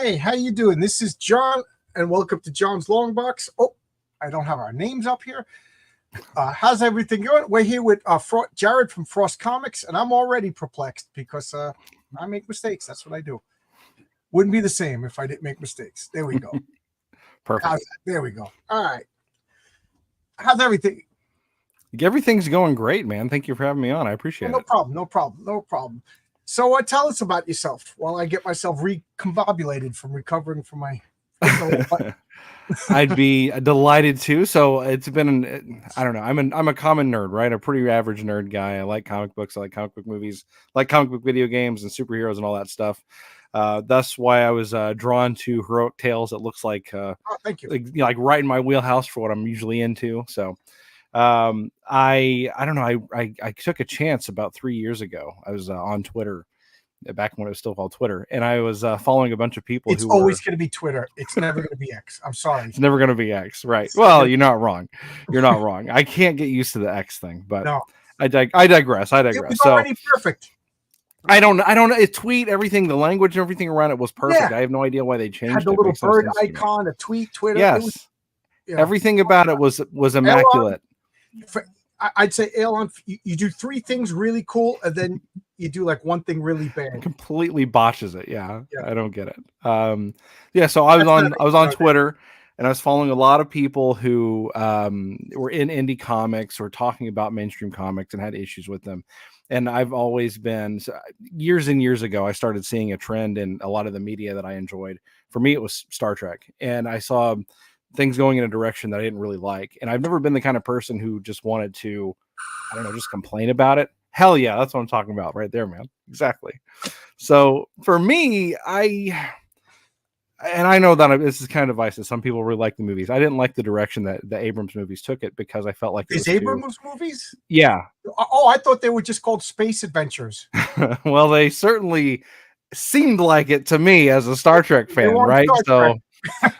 Hey, how you doing? This is John, and welcome to John's Long Box. Oh, I don't have our names up here. How's everything going? We're here with Jared from Frost Comics, and I'm already perplexed because I make mistakes. That's what I do. Wouldn't be the same if I didn't make mistakes. There we go. Perfect. There we go. All right. How's everything? Everything's going great, man. Thank you for having me on. I appreciate No it. problem. No problem. So tell us about yourself while I get myself recombobulated from recovering from my... I'd be delighted to. So it's been, I don't know. I'm a common nerd, right? A pretty average nerd guy. I like comic books. I like comic book movies, I like comic book video games and superheroes and all that stuff. That's why I was drawn to Heroic Tales. It looks like, thank you. Like right in my wheelhouse for what I'm usually into. So I don't know. I took a chance about 3 years ago. I was on Twitter back when it was still called Twitter, and I was following a bunch of people. It's always going to be Twitter. It's never going to be X. I'm sorry. It's never going to be X, right? Well, you're not wrong. You're not wrong. I can't get used to the X thing, but no. I digress. It was already perfect. I don't tweet everything, the language and everything around it was perfect. Yeah. I have no idea why they changed it. Had the little bird icon, a tweet, Twitter. Yes. Everything about it was immaculate. I'd say, Elon, you do three things really cool, and then you do like one thing really bad. Completely botches it. Yeah. I don't get it. So I was on Twitter, and I was following a lot of people who were in indie comics or talking about mainstream comics and had issues with them. And I've always been, years and years ago, I started seeing a trend in a lot of the media that I enjoyed. For me, it was Star Trek, and I saw things going in a direction that I didn't really like. And I've never been the kind of person who just wanted to, I don't know, just complain about it. Hell yeah, that's what I'm talking about right there, man. Exactly. So for me, I know that this is kind of divisive. Some people really like the movies. I didn't like the direction that the Abrams movies took it because I felt like it Abrams movies? Yeah. Oh, I thought they were just called Space Adventures. Well, they certainly seemed like it to me as a Star Trek fan, right? So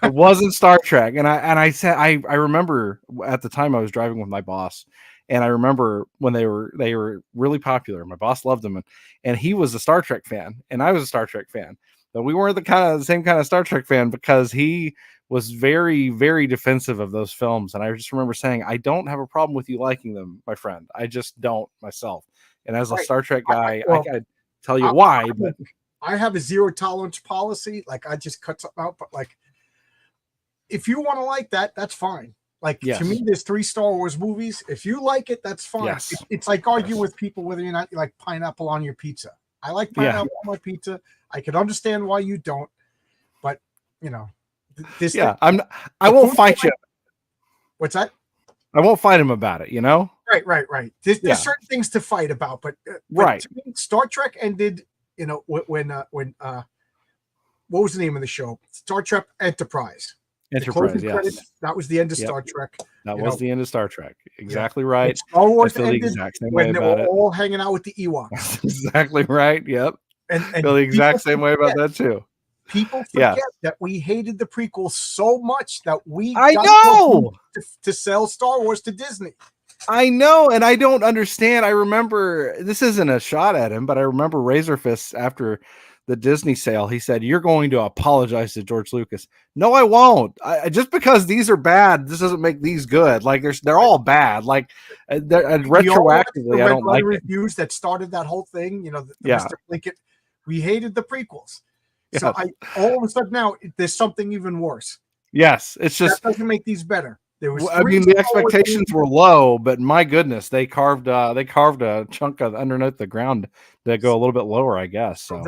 it wasn't Star Trek. And I said, I remember at the time I was driving with my boss, and I remember when they were really popular. My boss loved them, and he was a Star Trek fan, and I was a Star Trek fan. But we weren't the same kind of Star Trek fan because he was very, very defensive of those films. And I just remember saying, I don't have a problem with you liking them, my friend. I just don't myself. And as a Star Trek guy, I gotta tell you why. But I have a zero tolerance policy. Like, I just cut something out. But like, if you want to like that, that's fine. Like, to me, there's 3 Star Wars movies. If you like it, that's fine. Yes. It's like arguing with people whether or not you like pineapple on your pizza. I like pineapple on my pizza. I can understand why you don't, but you know, this. Yeah, I won't fight you. What's that? I won't fight him about it. You know. Right. There's certain things to fight about, but right. To me, Star Trek ended. You know, when what was the name of the show? Star Trek Enterprise. Enterprise, yes. Credits, that was the end of Star Trek. That was the end of Star Trek. Exactly right. And Star Wars ended when they were all hanging out with the Ewoks. Exactly right. Yep. And feel the exact same way about that too. People forget that we hated the prequel so much that we to sell Star Wars to Disney. I know, and I don't understand. I remember, this isn't a shot at him, but I remember Razorfist after the Disney sale, he said, "You're going to apologize to George Lucas." No, I won't. Just because these are bad, this doesn't make these good. Like they're all bad. Like retroactively, I don't like reviews that started that whole thing. You know, the Mr. Lincoln. We hated the prequels. So all of a sudden now there's something even worse. Yes, it's just that doesn't make these better. The expectations were low, but my goodness, they carved a chunk of underneath the ground to go a little bit lower, I guess. So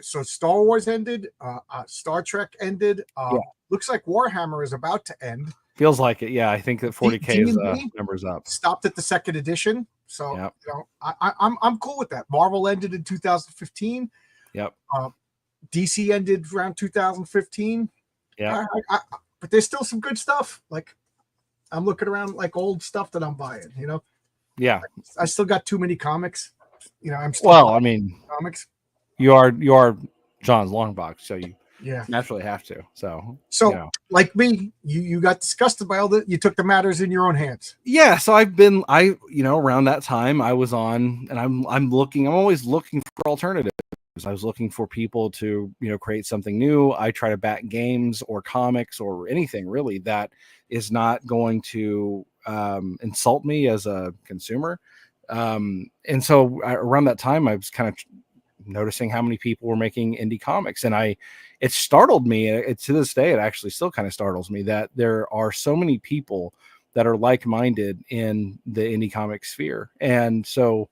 so Star Wars ended, Star Trek ended. Looks like Warhammer is about to end. Feels like it. Yeah, I think that 40K's numbers up. Stopped at the second edition, so you know, I'm cool with that. Marvel ended in 2015. Yep. DC ended around 2015. Yeah. But there's still some good stuff. Like I'm looking around like old stuff that I'm buying. You know. Yeah. I still got too many comics. You know, I'm still comics. You are John's Longbox, so you naturally have to. So you know. Like me, you got disgusted by all that. You took the matters in your own hands. Yeah. So around that time I was on, and I'm always looking for alternatives. I was looking for people to, create something new. I try to back games or comics or anything really that is not going to insult me as a consumer. And so around that time, I was kind of noticing how many people were making indie comics, and it startled me. To this day, it actually still kind of startles me that there are so many people that are like-minded in the indie comic sphere. And so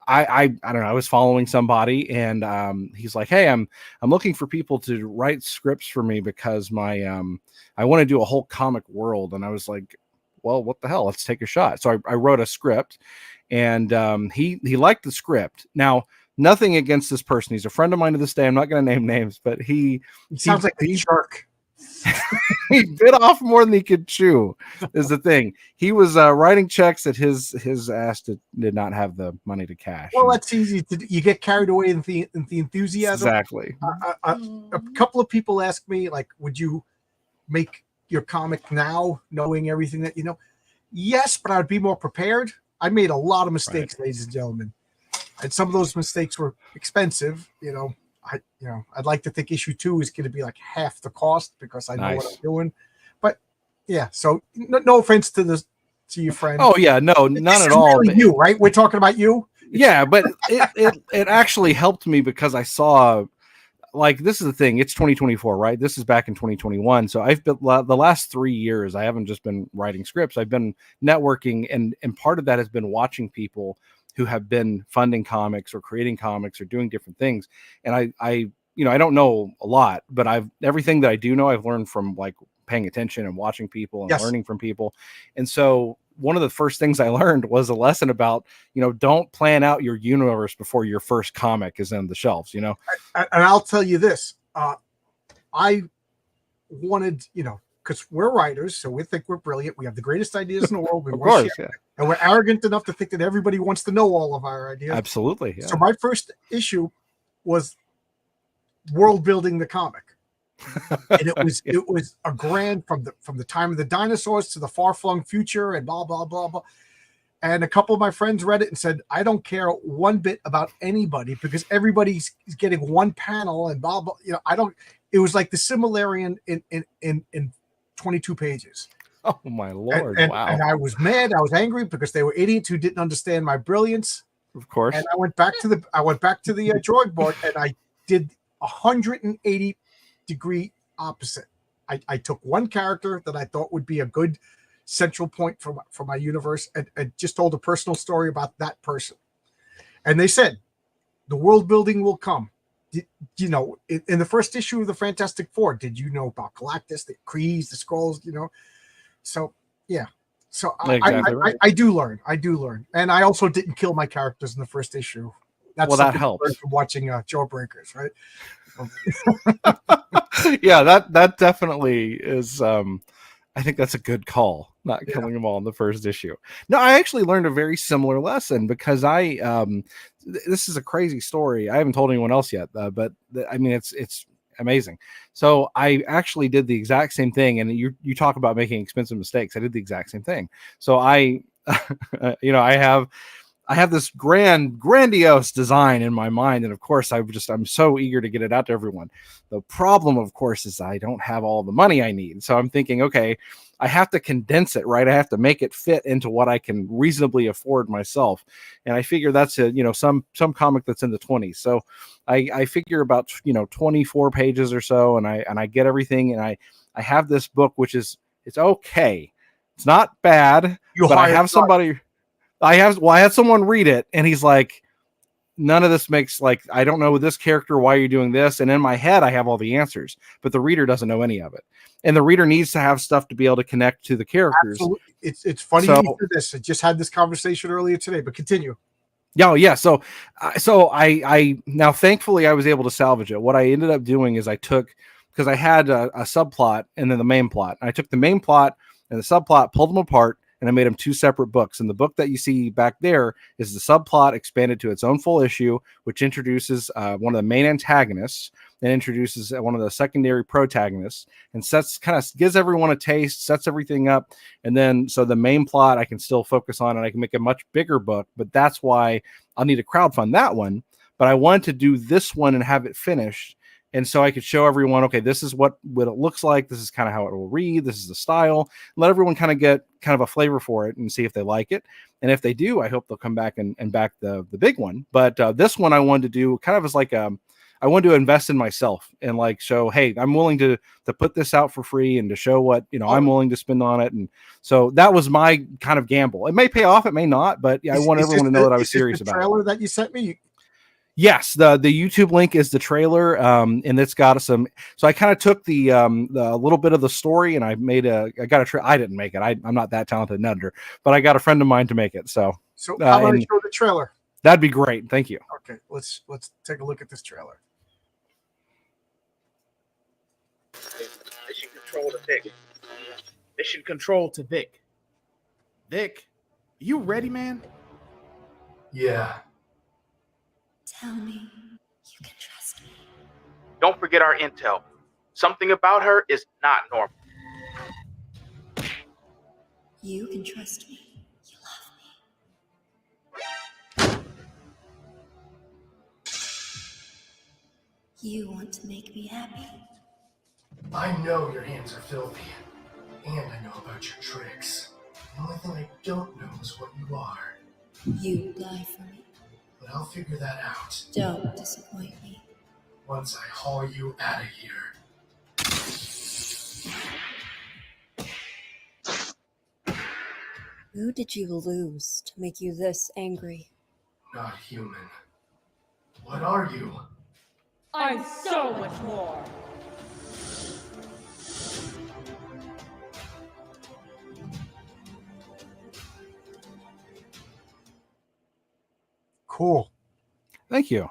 I don't know, I was following somebody, and he's like, hey, I'm looking for people to write scripts for me because I want to do a whole comic world. And I was like, well, what the hell, let's take a shot. So I wrote a script, and he liked the script. Now, nothing against this person, he's a friend of mine to this day. I'm not going to name names, but he sounds like a jerk. He bit off more than he could chew is the thing. He was writing checks that his ass did not have the money to cash. Well, that's easy. You get carried away in the enthusiasm. Exactly. A couple of people ask me, like, would you make your comic now knowing everything that you know? Yes, but I'd be more prepared. I made a lot of mistakes, ladies and gentlemen. And some of those mistakes were expensive, I'd like to think issue 2 is going to be like half the cost because I know what I'm doing. But yeah, so no offense to your friend. Oh yeah, no, none at all. Really you, right? We're talking about you. Yeah, but it actually helped me because I saw, like, this is the thing. It's 2024, right? This is back in 2021. So I've been the last 3 years. I haven't just been writing scripts. I've been networking, and part of that has been watching people who have been funding comics or creating comics or doing different things. And I don't know a lot, but everything that I do know, I've learned from like paying attention and watching people and learning from people. And so one of the first things I learned was a lesson about, don't plan out your universe before your first comic is in the shelves, And I'll tell you this, I wanted, because we're writers, so we think we're brilliant. We have the greatest ideas in the world. Of course, yeah. And we're arrogant enough to think that everybody wants to know all of our ideas. Absolutely. Yeah. So my first issue was world building the comic. And it was a grand from the time of the dinosaurs to the far-flung future and blah, blah, blah, blah. And a couple of my friends read it and said, I don't care one bit about anybody because everybody's getting one panel and blah, blah. It was like the Silmarillion in 22 pages. Oh my Lord. Wow. And I was mad. I was angry because they were idiots who didn't understand my brilliance. Of course. And I went back to the drawing board, and I did 180-degree opposite. I took one character that I thought would be a good central point for my universe and just told a personal story about that person. And they said, the world building will come. In the first issue of the Fantastic Four, did you know about Galactus, the Krees, the Skrulls, So, yeah. So exactly right. I do learn. And I also didn't kill my characters in the first issue. That helps. From watching Jawbreakers, right? Yeah, that definitely is. I think that's a good call, not killing them all in the first issue. No, I actually learned a very similar lesson because this is a crazy story. I haven't told anyone else yet, but it's amazing. So I actually did the exact same thing. And you talk about making expensive mistakes. I did the exact same thing. So I have this grandiose design in my mind. And of course I'm so eager to get it out to everyone. The problem, of course, is I don't have all the money I need. So I'm thinking, okay, I have to condense it, right? I have to make it fit into what I can reasonably afford myself. And I figure that's some comic that's in the 20s. So I figure about, 24 pages or so. And I get everything. And I have this book, which it's okay. It's not bad, but I have somebody, I had someone read it and he's like, none of this makes, like, I don't know this character, why you're doing this. And in my head, I have all the answers, but the reader doesn't know any of it. And the reader needs to have stuff to be able to connect to the characters. Absolutely. It's funny you hear this. I just had this conversation earlier today, but continue. Yeah. So I now, thankfully, I was able to salvage it. What I ended up doing is I took, because I had a subplot and then the main plot. I took the main plot and the subplot, pulled them apart, and I made them two separate books. And the book that you see back there is the subplot expanded to its own full issue, which introduces one of the main antagonists and introduces one of the secondary protagonists, and gives everyone a taste, sets everything up. And then, so the main plot I can still focus on, and I can make a much bigger book, but that's why I'll need to crowdfund that one. But I wanted to do this one and have it finished. And so I could show everyone, okay, this is what it looks like. This is kind of how it will read. This is the style. Let everyone kind of get kind of a flavor for it and see if they like it. And if they do, I hope they'll come back and back the big one. But this one I wanted to do kind of as like I wanted to invest in myself and like show, hey, I'm willing to put this out for free and to show what, I'm willing to spend on it. And so that was my kind of gamble. It may pay off, it may not, but yeah, I want everyone to know that I was serious about it. Trailer that you sent me. Yes, the YouTube link is the trailer, and it's got some. So I kind of took the little bit of the story, and I got I didn't make it. I'm not that talented an editor, but I got a friend of mine to make it. So how about I show the trailer? That'd be great. Thank you. Okay, let's take a look at this trailer. Mission control to Vic. Mission control to Vic. Vic, you ready, man? Yeah. Tell me you can trust me. Don't forget our intel. Something about her is not normal. You can trust me. You love me. You want to make me happy. I know your hands are filthy, and I know about your tricks. The only thing I don't know is what you are. You die for me. But I'll figure that out. Don't disappoint me. Once I haul you out of here. Who did you lose to make you this angry? Not human. What are you? I'm so much more. Cool. Thank you.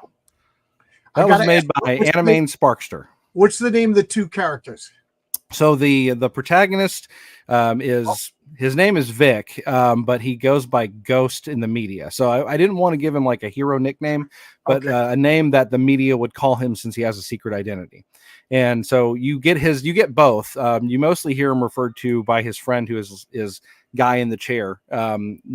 That was made by Animane Sparkster. What's the name of the two characters? So the protagonist his name is Vic, but he goes by Ghost in the media. So I didn't want to give him like a hero nickname, but a name that the media would call him since he has a secret identity. And so you get both. You mostly hear him referred to by his friend who is guy in the chair.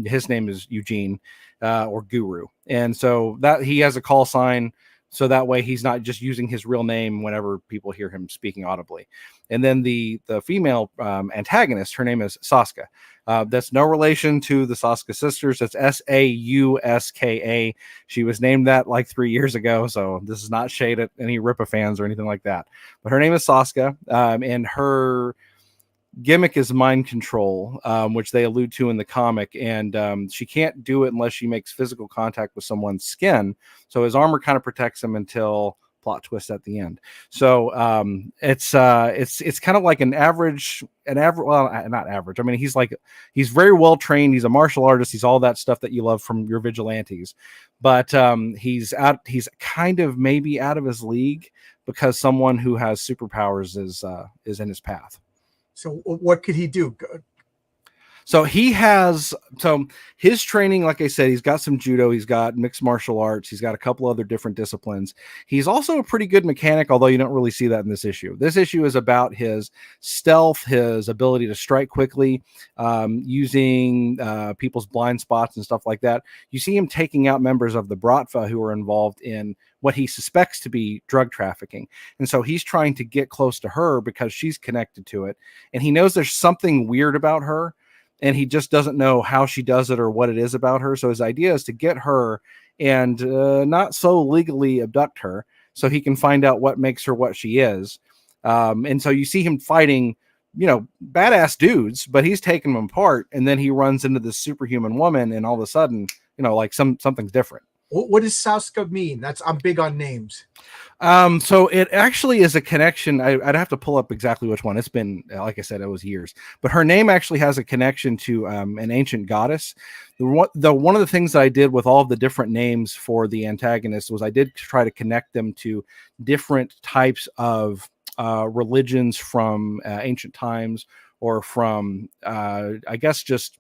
His name is Eugene or Guru. And so that he has a call sign. So that way he's not just using his real name whenever people hear him speaking audibly. And then the female antagonist, her name is Saska. That's no relation to the Saska sisters. That's Sauska. She was named that like 3 years ago. So this is not shade at any Rippa fans or anything like that. But her name is Saska, and her gimmick is mind control, which they allude to in the comic, and she can't do it unless she makes physical contact with someone's skin. So his armor kind of protects him until plot twist at the end. So it's kind of like an average, well, not average. I mean, he's very well trained. He's a martial artist. He's all that stuff that you love from your vigilantes, but he's kind of maybe out of his league because someone who has superpowers is in his path. So what could he do? So his training, like I said, he's got some judo, he's got mixed martial arts, he's got a couple other different disciplines. He's also a pretty good mechanic, although you don't really see that in this issue. This issue is about his stealth, his ability to strike quickly, using people's blind spots and stuff like that. You see him taking out members of the Bratva who are involved in what he suspects to be drug trafficking. And so he's trying to get close to her because she's connected to it. And he knows there's something weird about her, and he just doesn't know how she does it or what it is about her. So his idea is to get her and not so legally abduct her so he can find out what makes her what she is. And so you see him fighting, badass dudes, but he's taking them apart. And then he runs into this superhuman woman, and all of a sudden, like something's different. What does Sauska mean? I'm big on names. So it actually is a connection. I'd have to pull up exactly which one. It's been, like I said, it was years. But her name actually has a connection to an ancient goddess. One of the things that I did with all of the different names for the antagonists was I did try to connect them to different types of religions from ancient times, or from I guess just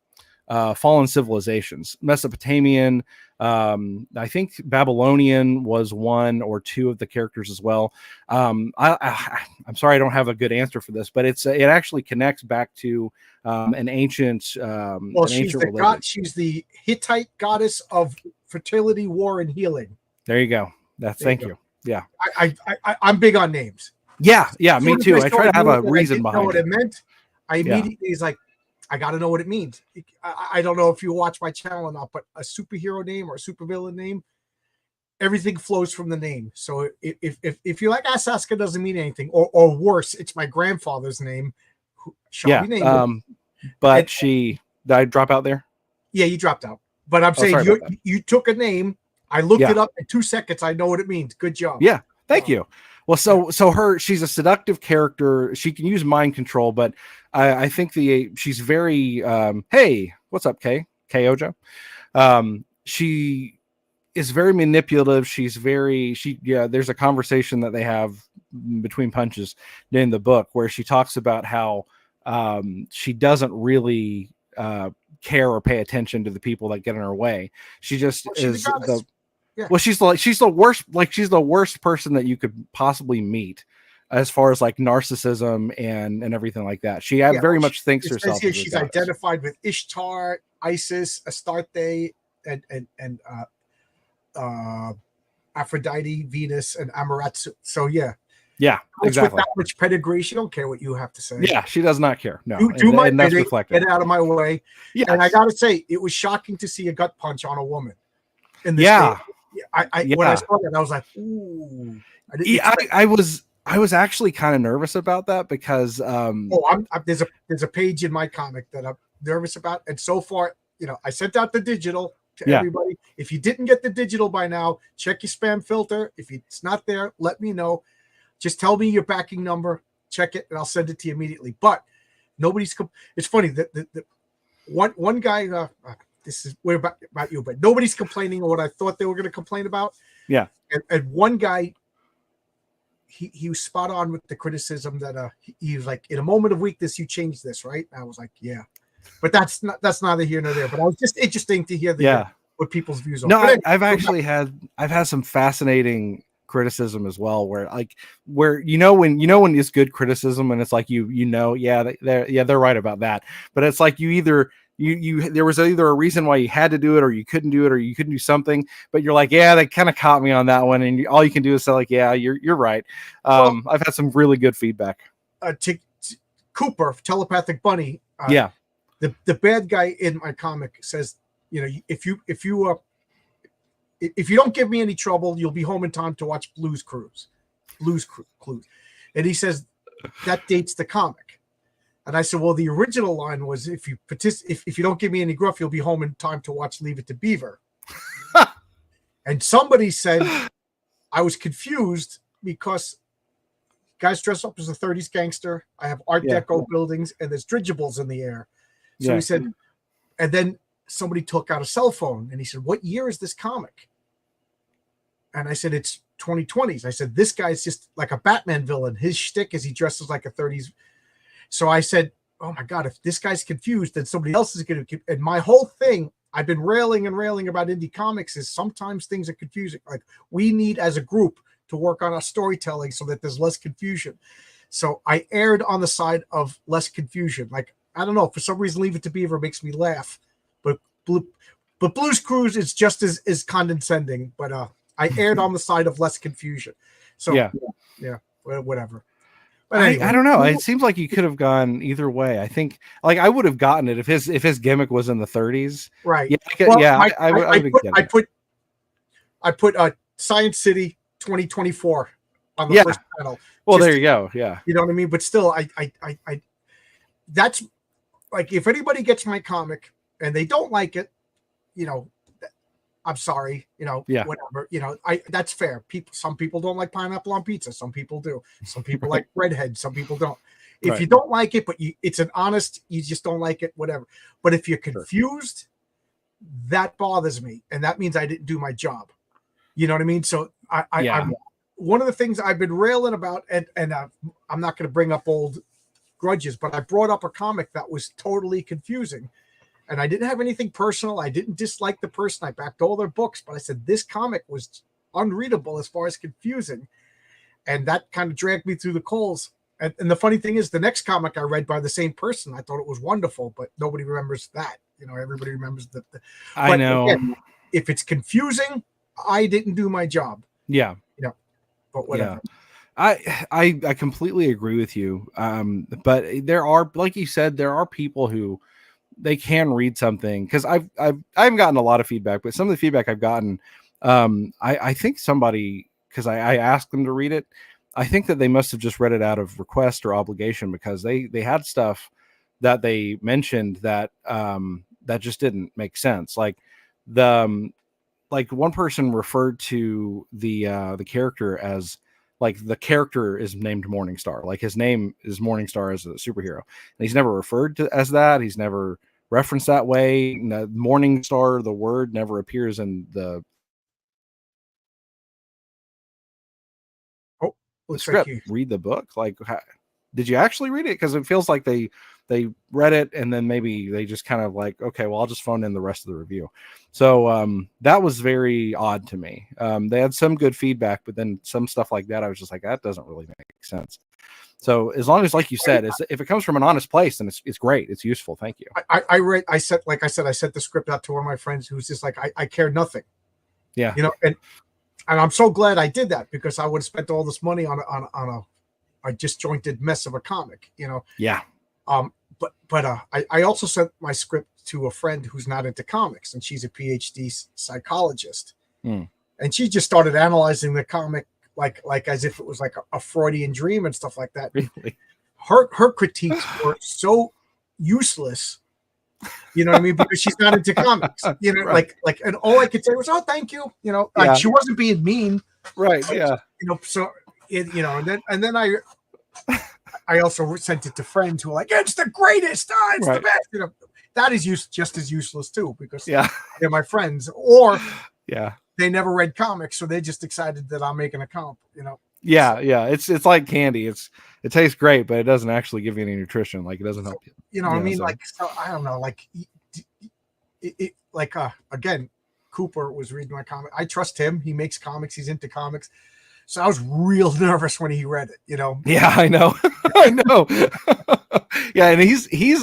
fallen civilizations. Mesopotamian, I think Babylonian was one or two of the characters as well. I'm sorry I don't have a good answer for this, but it actually connects back to an ancient Well, she's the god. She's the Hittite goddess of fertility, war, and healing. There you go. Thank you. Yeah, I'm big on names. Yeah, me too. I try to have a reason behind it. What it meant. I immediately is like, I got to know what it means. I don't know if you watch my channel or not, but a superhero name or a supervillain name, everything flows from the name. So if you're like, Sauska doesn't mean anything, or worse, it's my grandfather's name. But did I drop out there? Yeah, you dropped out. But I'm saying you took a name. I looked it up in 2 seconds. I know what it means. Good job. Yeah, thank you. Well, so she's a seductive character. She can use mind control, but I think she's very hey, what's up, Kay Ojo? She is very manipulative. There's a conversation that they have between punches in the book where she talks about how she doesn't really care or pay attention to the people that get in her way. She just is the yeah. Well, she's the worst. Like, she's the worst person that you could possibly meet, as far as like narcissism and everything like that. She very much thinks herself. Here she's identified with Ishtar, Isis, Astarte, and Aphrodite, Venus, and Amaterasu. So yeah, exactly. With that much pedigree, she don't care what you have to say. Yeah, she does not care. No, and that's reflected. Get out of my way. Yeah, and I gotta say, it was shocking to see a gut punch on a woman. In this game. When I saw that, I was like, ooh. I was actually kind of nervous about that because there's a page in my comic that I'm nervous about, and so far, I sent out the digital to everybody. If you didn't get the digital by now, check your spam filter. If it's not there, let me know. Just tell me your backing number, check it, and I'll send it to you immediately. But it's funny that the one guy. This is we're about you, but nobody's complaining on what I thought they were going to complain about. Yeah, and one guy, he was spot on with the criticism that he was like, in a moment of weakness, you changed this, right? And I was like, yeah, but that's neither here nor there. But I was just interesting to hear what people's views are. No, anyway, I've had some fascinating criticism as well, where when it's good criticism and it's like they're right about that, but it's like there was either a reason why you had to do it, or you couldn't do it, or you couldn't do something, but you're like, they kind of caught me on that one, and all you can do is say like, you're right. I've had some really good feedback. Cooper, Telepathic Bunny, the bad guy in my comic says, if you don't give me any trouble, you'll be home in time to watch Blue's Clues, and he says that dates the comic. And I said, well, the original line was, if you don't give me any gruff, you'll be home in time to watch Leave It to Beaver. And somebody said, I was confused because guys dress up as a 30s gangster. I have Art Deco buildings, and there's dirigibles in the air. So he said, and then somebody took out a cell phone, and he said, what year is this comic? And I said, it's 2020s. I said, this guy's just like a Batman villain. His shtick is he dresses like a 30s. So I said, oh my God, if this guy's confused, then somebody else is going to. And my whole thing, I've been railing about indie comics, is sometimes things are confusing. Like, we need as a group to work on our storytelling so that there's less confusion. So I erred on the side of less confusion. Like, I don't know, for some reason, Leave It to Beaver makes me laugh, but Blue's Clues is just as condescending. But I erred on the side of less confusion. So whatever. But anyway, I don't know. It seems like you could have gone either way. I think, like, I would have gotten it if his gimmick was in the 30s. Right. I put Science City 2024 on the first panel. Well, there you go. Yeah. You know what I mean? But still, I that's like, if anybody gets my comic and they don't like it, I'm sorry, Yeah. whatever, that's fair. Some people don't like pineapple on pizza. Some people do. Some people like redhead. Some people don't. If Right. you don't like it, but it's an honest, you just don't like it, whatever. But if you're confused, that bothers me. And that means I didn't do my job. You know what I mean? So I'm one of the things I've been railing about, and I'm not going to bring up old grudges, but I brought up a comic that was totally confusing. And I didn't have anything personal. I didn't dislike the person. I backed all their books, but I said this comic was unreadable as far as confusing. And that kind of dragged me through the coals. And the funny thing is, the next comic I read by the same person, I thought it was wonderful, but nobody remembers that. Everybody remembers the I know. Again, if it's confusing, I didn't do my job. Yeah. But whatever. Yeah. I completely agree with you. But there are, like you said, there are people who they can read something, because I haven't gotten a lot of feedback, but some of the feedback I've gotten, I think somebody, because I asked them to read it, I think that they must have just read it out of request or obligation, because they had stuff that they mentioned that that just didn't make sense. Like like one person referred to the character as, like, the character is named Morningstar, like his name is Morningstar as a superhero, and he's never referred to as that. He's never referenced that way. Morningstar, the word, never appears in the script. Read the book. Like, did you actually read it? Because it feels like they read it and then maybe they just kind of like, okay, well, I'll just phone in the rest of the review. So that was very odd to me. They had some good feedback, but then some stuff like that, I was just like, that doesn't really make sense. So as long as, like you said, if it comes from an honest place, then it's great. It's useful. Thank you. I sent the script out to one of my friends who's just like, I care nothing. Yeah. And I'm so glad I did that, because I would have spent all this money on a disjointed mess of a comic, Yeah. But I also sent my script to a friend who's not into comics, and she's a PhD psychologist. And she just started analyzing the comic like as if it was like a Freudian dream and stuff like that. Really? Her critiques were so useless, you know what I mean? Because she's not into comics, Right. like, and all I could say was, "Oh, thank you," like she wasn't being mean, Right? Yeah. So and then I also sent it to friends who are like, "It's the greatest, it's the best," that is just as useless too, because they're my friends, or they never read comics, so they're just excited that I'm making a comp, Yeah. It's like candy. It tastes great, but it doesn't actually give you any nutrition. Like, it doesn't help you. You know what I mean? So. Like, so I don't know. Like, again, Cooper was reading my comic. I trust him. He makes comics. He's into comics. So I was real nervous when he read it. Yeah, I know. I know. Yeah, and he's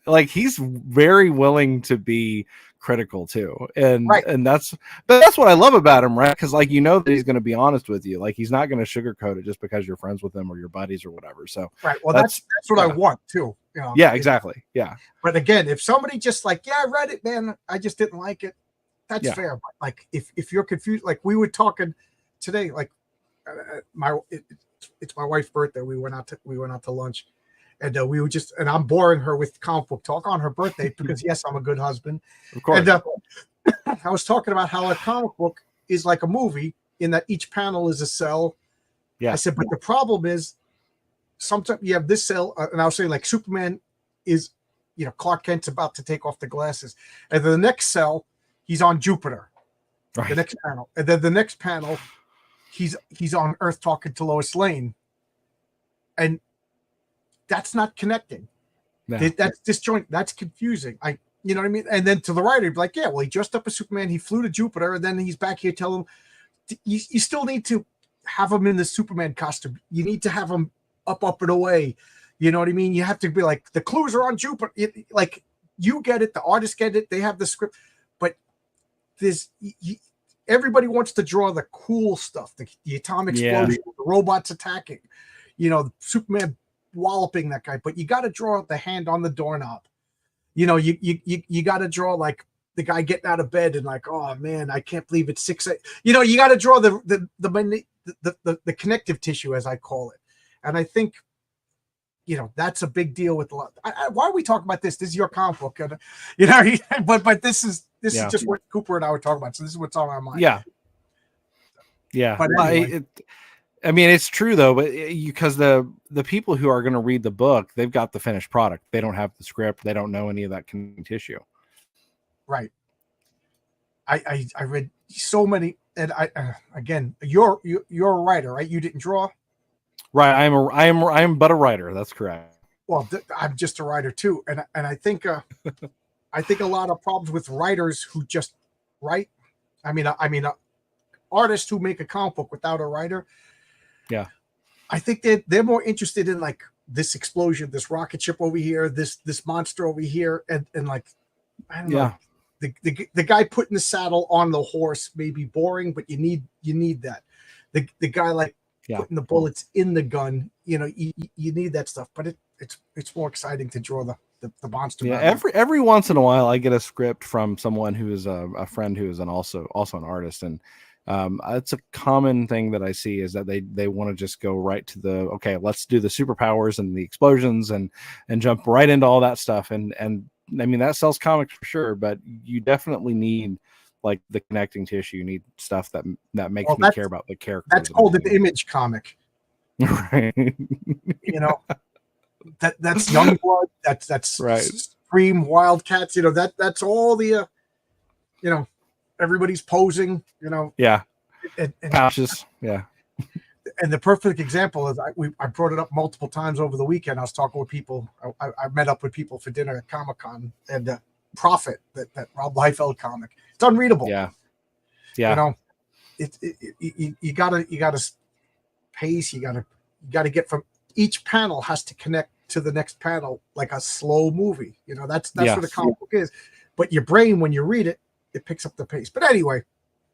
like, he's very willing to be critical too, and that's what I love about him, right? Because, like, that he's going to be honest with you. Like, he's not going to sugarcoat it just because you're friends with him or your buddies or whatever. So well, that's what I want too. Yeah, exactly. Yeah. But again, if somebody just like, I read it, man, I just didn't like it, that's fair. But like, if you're confused, like we were talking today, like it's my wife's birthday. We went out to lunch. And we were and I'm boring her with comic book talk on her birthday, because yes, I'm a good husband. Of course. And I was talking about how a comic book is like a movie, in that each panel is a cell. Yeah. I said, but the problem is, sometimes you have this cell, and I was saying, like, Superman is, Clark Kent's about to take off the glasses, and then the next cell, he's on Jupiter. Right. The next panel, and then the next panel, he's on Earth talking to Lois Lane, and that's not connecting. No. That's disjoint. That's confusing. You know what I mean? And then to the writer, like, yeah, well, he dressed up as Superman. He flew to Jupiter, and then he's back here telling him, you still need to have him in the Superman costume. You need to have him up and away. You know what I mean? You have to be like, the clues are on Jupiter. Like, you get it. The artists get it. They have the script. But everybody wants to draw the cool stuff, the atomic explosion, the robots attacking, Superman walloping that guy, but you got to draw the hand on the doorknob. You got to draw like the guy getting out of bed and like, oh man, I can't believe it's 6 a.m. You got to draw the connective tissue, as I call it. And I think, that's a big deal with a lot. Why are we talking about this? This is your comic book, but this is this Yeah. is just what Cooper and I were talking about. So this is what's on our mind. Yeah. Yeah. But Well, anyway. I mean, it's true though, but because the people who are going to read the book, they've got the finished product. They don't have the script. They don't know any of that connecting tissue. Right. I read so many, and again, you're a writer, right? You didn't draw. Right. I am but a writer. That's correct. Well, I'm just a writer too, and I think I think a lot of problems with writers who just write. I mean, artists who make a comic book without a writer. Yeah. I think they're more interested in like this explosion, this rocket ship over here, this monster over here, and like I don't know. The guy putting the saddle on the horse may be boring, but you need that. The guy like putting the bullets in the gun, you need that stuff. But it's more exciting to draw the monster. Yeah, every once in a while I get a script from someone who is a friend who is also an artist, and it's a common thing that I see is that they want to just go right to okay, let's do the superpowers and the explosions and jump right into all that stuff, and I mean that sells comics for sure, but you definitely need like the connecting tissue. You need stuff that makes me care about the characters. That's called an image comic, right? That's Youngblood. That's right. Scream, Wildcats. That's all the everybody's posing. Yeah. And pouches. Yeah. And the perfect example is I brought it up multiple times over the weekend. I was talking with people. I met up with people for dinner at Comic-Con, and Prophet, that Rob Liefeld comic. It's unreadable. Yeah. Yeah. You gotta pace. You gotta get from each panel has to connect to the next panel like a slow movie. That's what a comic book is. But your brain, when you read it, it picks up the pace. But anyway.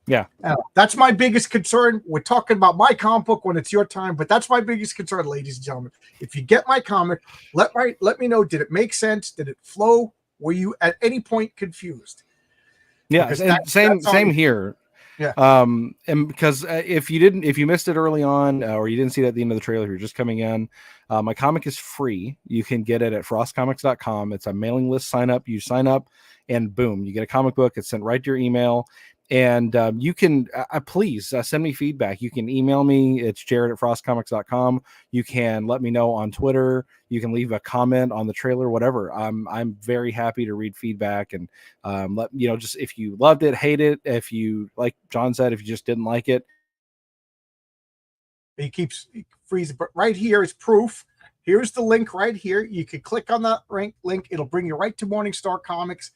Yeah, that's my biggest concern. We're talking about my comic book when it's your time, but that's my biggest concern, ladies and gentlemen. If you get my comic, let me know. Did it make sense? Did it flow? Were you at any point confused? Yeah, same here. Yeah. And because if you missed it early on, or you didn't see that at the end of the trailer, you're just coming in. My comic is free. You can get it at frostcomics.com. It's a mailing list sign up. You sign up, and boom, you get a comic book. It's sent right to your email. And you can please send me feedback. You can email me. It's jared@frostcomics.com. You can let me know on Twitter. You can leave a comment on the trailer, whatever. I'm very happy to read feedback and just if you loved it, hate it. If you, like John said, if you just didn't like it. He freezing, but right here is proof. Here's the link right here. You can click on that link. It'll bring you right to Morningstar Comics.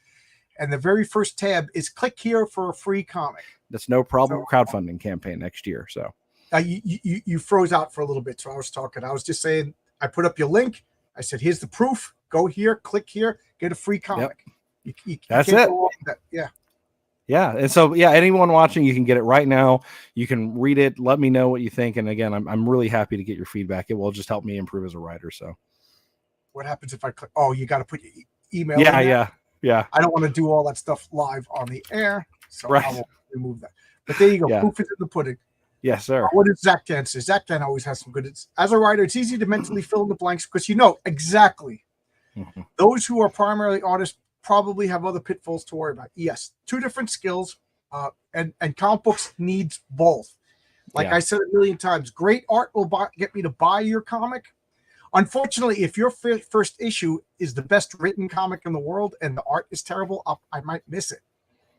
And the very first tab is click here for a free comic. That's no problem. Crowdfunding campaign next year. So you froze out for a little bit. So I was just saying, I put up your link. I said, here's the proof. Go here, click here, get a free comic. Yep. You That's it. Yeah. Yeah. And so, anyone watching, you can get it right now. You can read it. Let me know what you think. And again, I'm really happy to get your feedback. It will just help me improve as a writer. So what happens if I click? Oh, you got to put your email. Yeah. I don't want to do all that stuff live on the air, so right. I will remove that. But there you go. Yeah. Proof is in the pudding. Yes, sir. What did Zach Dan say? Zach Dan always has some good. As a writer, it's easy to mentally fill in the blanks because exactly. Mm-hmm. Those who are primarily artists probably have other pitfalls to worry about. Yes, two different skills, and comic books needs both. Like I said a million times, great art will get me to buy your comic. Unfortunately, if your first issue is the best written comic in the world and the art is terrible, I might miss it.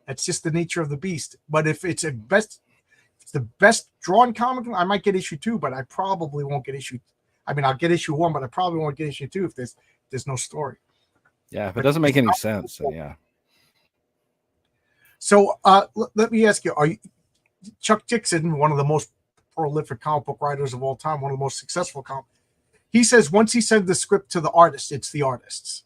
That's just the nature of the beast. But if it's the best drawn comic, I might get issue 2, but I probably won't get issue. I mean, I'll get issue 1, but I probably won't get issue 2 if there's no story. Yeah, if it doesn't make any sense, then yeah. So let me ask you: Chuck Dixon, one of the most prolific comic book writers of all time, one of the most successful he says once he sends the script to the artist, it's the artists.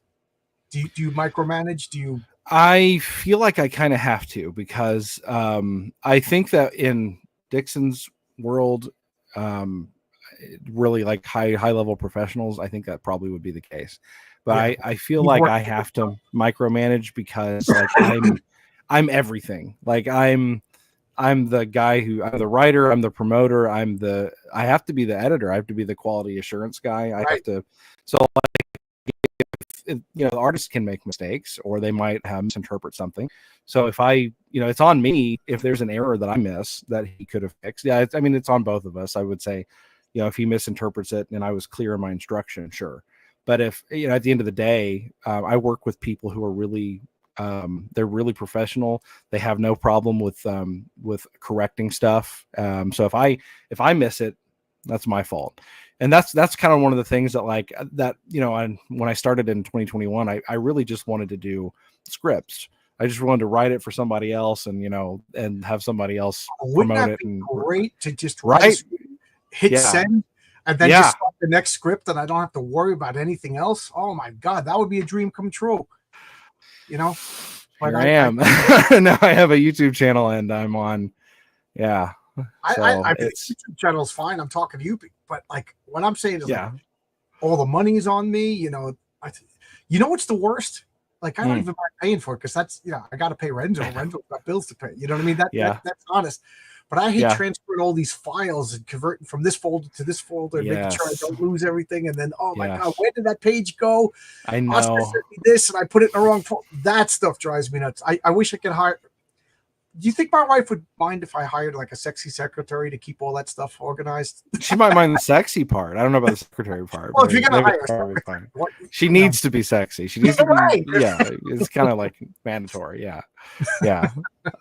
Do you micromanage? Do you? I feel like I kind of have to because I think that in Dixon's world, really like high level professionals, I think that probably would be the case. But I feel like I have to micromanage because like I'm everything. Like I'm the guy I'm the writer, I'm the promoter, I have to be the editor, I have to be the quality assurance guy. I have to. So like, the artist can make mistakes, or they might misinterpret something. So if it's on me if there's an error that I miss that he could have fixed. Yeah, it's on both of us. I would say, if he misinterprets it and I was clear in my instruction, sure. But if, at the end of the day, I work with people who are really, they're really professional. They have no problem with correcting stuff. So if I miss it, that's my fault. And that's kind of one of the things that when I started in 2021, I really just wanted to do scripts. I just wanted to write it for somebody else and have somebody else Wouldn't promote that it. be And great to just right. Hit send and then Yeah. just start the next script and I don't have to worry about anything else? Oh my God, that would be a dream come true. But Here I am. Now I have a YouTube channel and I'm on. Yeah. So the YouTube channel is fine. I'm talking to you, but like what I'm saying is like, all the money's on me. What's the worst? Like I don't even mind paying for it because that's I got to pay Renzo. Renzo's got bills to pay. You know what I mean? That's honest. But I hate transferring all these files and converting from this folder to this folder and making sure I don't lose everything. And then, oh my God, where did that page go? I know. Oscar sent me this and I put it in the wrong folder. That stuff drives me nuts. I wish I could hire. Do you think my wife would mind if I hired like a sexy secretary to keep all that stuff organized? She might mind the sexy part. I don't know about the secretary part. Well, if you're gonna hire her, she needs to be sexy. She needs to be. Yeah, it's kind of like mandatory. Yeah.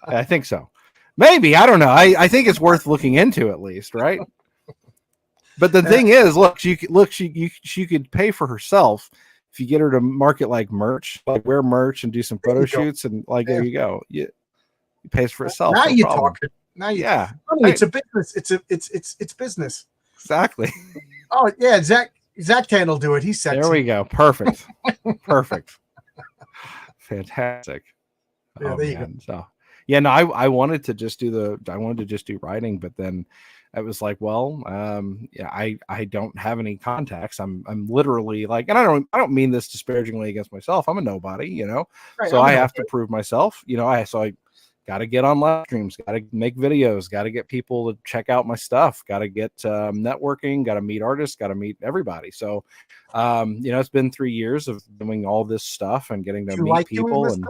I think so. Maybe, I don't know. I think it's worth looking into at least, right? But the thing is, she could pay for herself if you get her to market like merch, like wear merch and do some photo shoots, and there you go. It pays for itself. Now you're talking. Now it's a business. It's business. Exactly. Oh yeah, Zach Tan will do it. He's sexy. There we go. Perfect. Perfect. Fantastic. Yeah, there you go. So. Yeah, no, I wanted to just do writing, but then I was like, well, I don't have any contacts. I'm literally like, and I don't mean this disparagingly against myself. I'm a nobody, Right, so I have to prove myself, so I got to get on live streams, got to make videos, got to get people to check out my stuff, got to get networking, got to meet artists, got to meet everybody. So, it's been 3 years of doing all this stuff and getting to meet people and.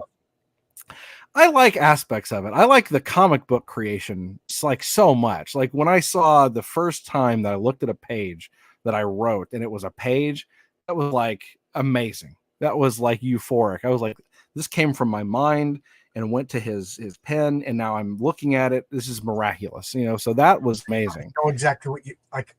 I like aspects of it. I like the comic book creation so much. Like when I saw the first time that I looked at a page that I wrote and it was a page, that was like amazing. That was like euphoric. I was like, this came from my mind and went to his pen, and now I'm looking at it. This is miraculous, so that was amazing. I know exactly what you like.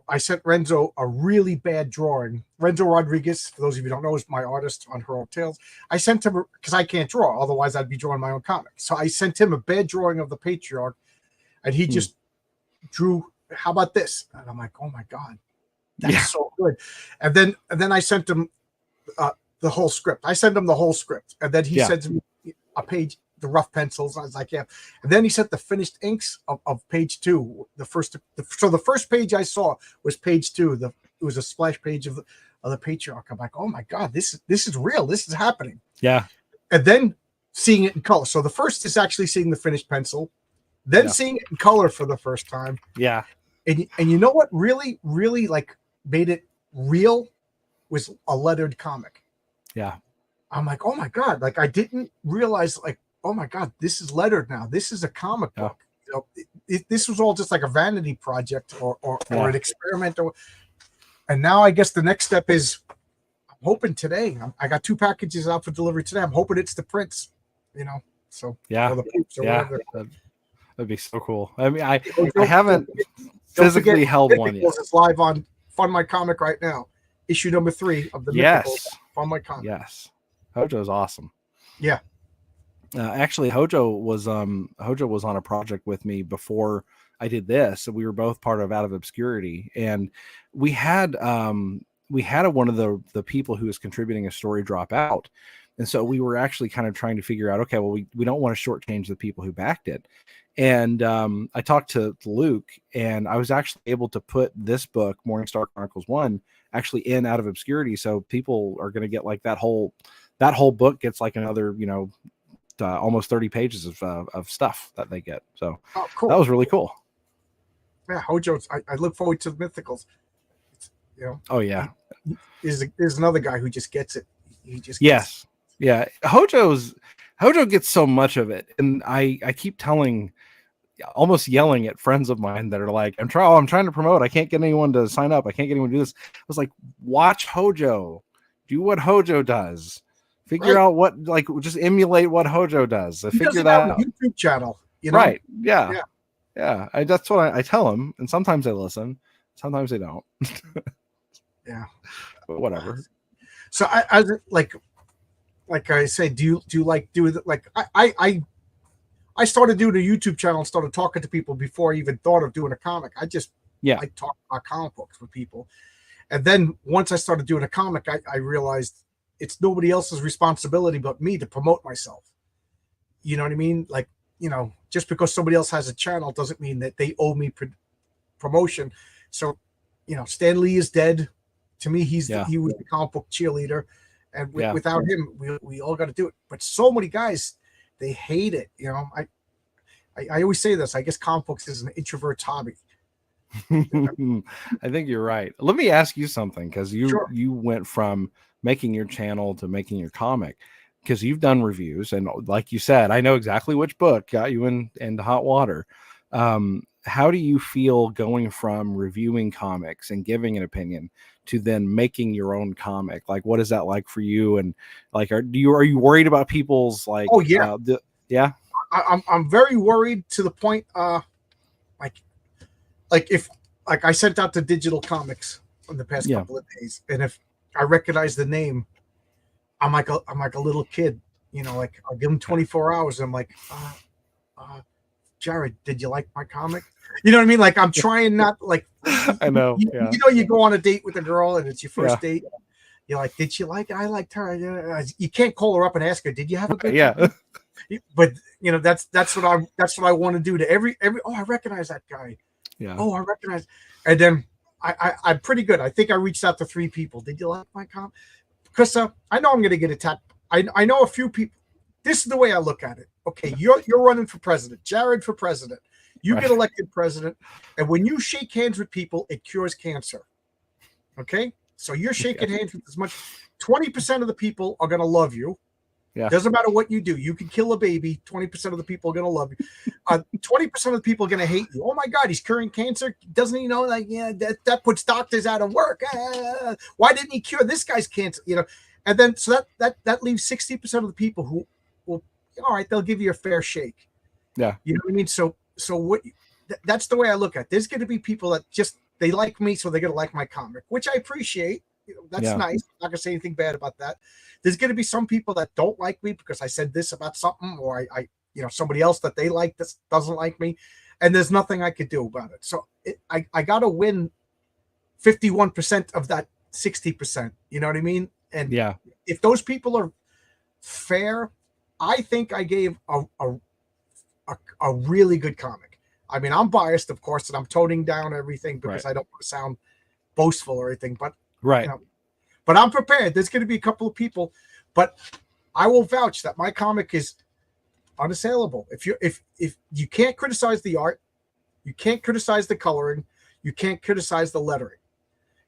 I sent Renzo a really bad drawing. Renzo Rodriguez, for those of you who don't know, is my artist on Heroic Tales. I sent him because I can't draw, otherwise I'd be drawing my own comic. So I sent him a bad drawing of the Patriarch, and he just drew. How about this? And I'm like, oh my God, that's so good. And then I sent him the whole script. I sent him the whole script, and then he sends me a page. The rough pencils. I was like, and then he sent the finished inks of page 2. The first page I saw was page 2. It was a splash page of the Patriarch. I'm like, oh my God, this is real. This is happening. Yeah. And then seeing it in color. So the first is actually seeing the finished pencil, then seeing it in color for the first time. Yeah. And you know what really, really like made it real was a lettered comic. Yeah. I'm like, oh my God, like I didn't realize like, oh my God, this is lettered now. This is a comic book. This was all just like a vanity project or an experiment. And now I guess the next step is I'm hoping today. I got 2 packages out for delivery today. I'm hoping it's the prints, So yeah, that'd be so cool. I mean, I haven't physically held one yet. It's live on Fund My Comic right now. Issue number 3 of the Mythicals, Fund My Comic. Yes, Hojo's awesome. Yeah. Actually, Hojo was on a project with me before I did this. So we were both part of Out of Obscurity, and we had one of the people who was contributing a story drop out, and so we were actually kind of trying to figure out, okay, well, we don't want to shortchange the people who backed it, and I talked to Luke, and I was actually able to put this book, Morningstar Chronicles 1, actually in Out of Obscurity, so people are going to get like that whole book gets like another almost 30 pages of stuff that they get. So cool. That was really cool. Yeah, Hojo's. I look forward to the Mythicals. Oh yeah, there's another guy who just gets it. He just gets Yes. Yeah. Hojo gets so much of it. And I keep telling, almost yelling at friends of mine that are like, I'm trying to promote. I can't get anyone to sign up. I can't get anyone to do this. I was like, watch Hojo. Do what Hojo does. Figure out what, like, just emulate what Hojo does. He Figure doesn't that have out. a YouTube channel, you know? Right. Yeah. That's what I tell them. And sometimes they listen. Sometimes they don't. Yeah. But whatever. So I like I say, do you like do it? Like I started doing a YouTube channel and started talking to people before I even thought of doing a comic. I just like talk about comic books with people. And then once I started doing a comic, I realized it's nobody else's responsibility but me to promote myself. You know what I mean? Like, you know, just because somebody else has a channel doesn't mean that they owe me promotion. So, you know, Stan Lee is dead. To me, he was the comic book cheerleader. And without him, we all got to do it. But so many guys, they hate it. You know, I always say this. I guess comic books is an introvert's hobby. I think you're right. Let me ask you something, because you went from making your channel to making your comic, because you've done reviews, and like you said, I know exactly which book got you into hot water. How do you feel going from reviewing comics and giving an opinion to then making your own comic? Like, what is that like for you? And like, are you worried about people's like? Oh yeah, I'm very worried to the point like if I sent out the digital comics in the past couple of days, and if I recognize the name, I'm like a little kid, you know, like I'll give them 24 hours. And I'm like, Jared, did you like my comic? You know what I mean? Like I'm trying not like, I know. You know, you go on a date with a girl and it's your first date. You're like, did she like it? I liked her. You can't call her up and ask her, did you have a good time? But you know, that's what I want to do to every. Oh, I recognize that guy. Yeah. Oh, I recognize. And then I'm pretty good. I think I reached out to 3 people. Did you like my comic? Because I know I'm going to get attacked. I know a few people. This is the way I look at it. Okay, you're running for president. Jared for president. You get elected president, and when you shake hands with people, it cures cancer. Okay, so you're shaking hands with as much. 20% of the people are going to love you. Yeah. Doesn't matter what you do. You can kill a baby. 20% of the people are going to love you. 20% of the people are going to hate you. Oh my God, he's curing cancer. Doesn't he know? Like, yeah, that puts doctors out of work. Why didn't he cure this guy's cancer? You know, and then so that leaves 60% of the people who will, all right, they'll give you a fair shake. Yeah, you know what I mean. So what? That's the way I look at it. There's going to be people that just they like me, so they're going to like my comic, which I appreciate. You know, that's nice. I'm not going to say anything bad about that. There's going to be some people that don't like me because I said this about something, or I you know, somebody else that they like this doesn't like me, and there's nothing I could do about it. So I got to win 51% of that 60%. You know what I mean? And if those people are fair, I think I gave a really good comic. I mean, I'm biased, of course, and I'm toning down everything because I don't want to sound boastful or anything, but you know, but I'm prepared. There's going to be a couple of people, but I will vouch that my comic is unassailable. If you can't criticize the art, you can't criticize the coloring, you can't criticize the lettering.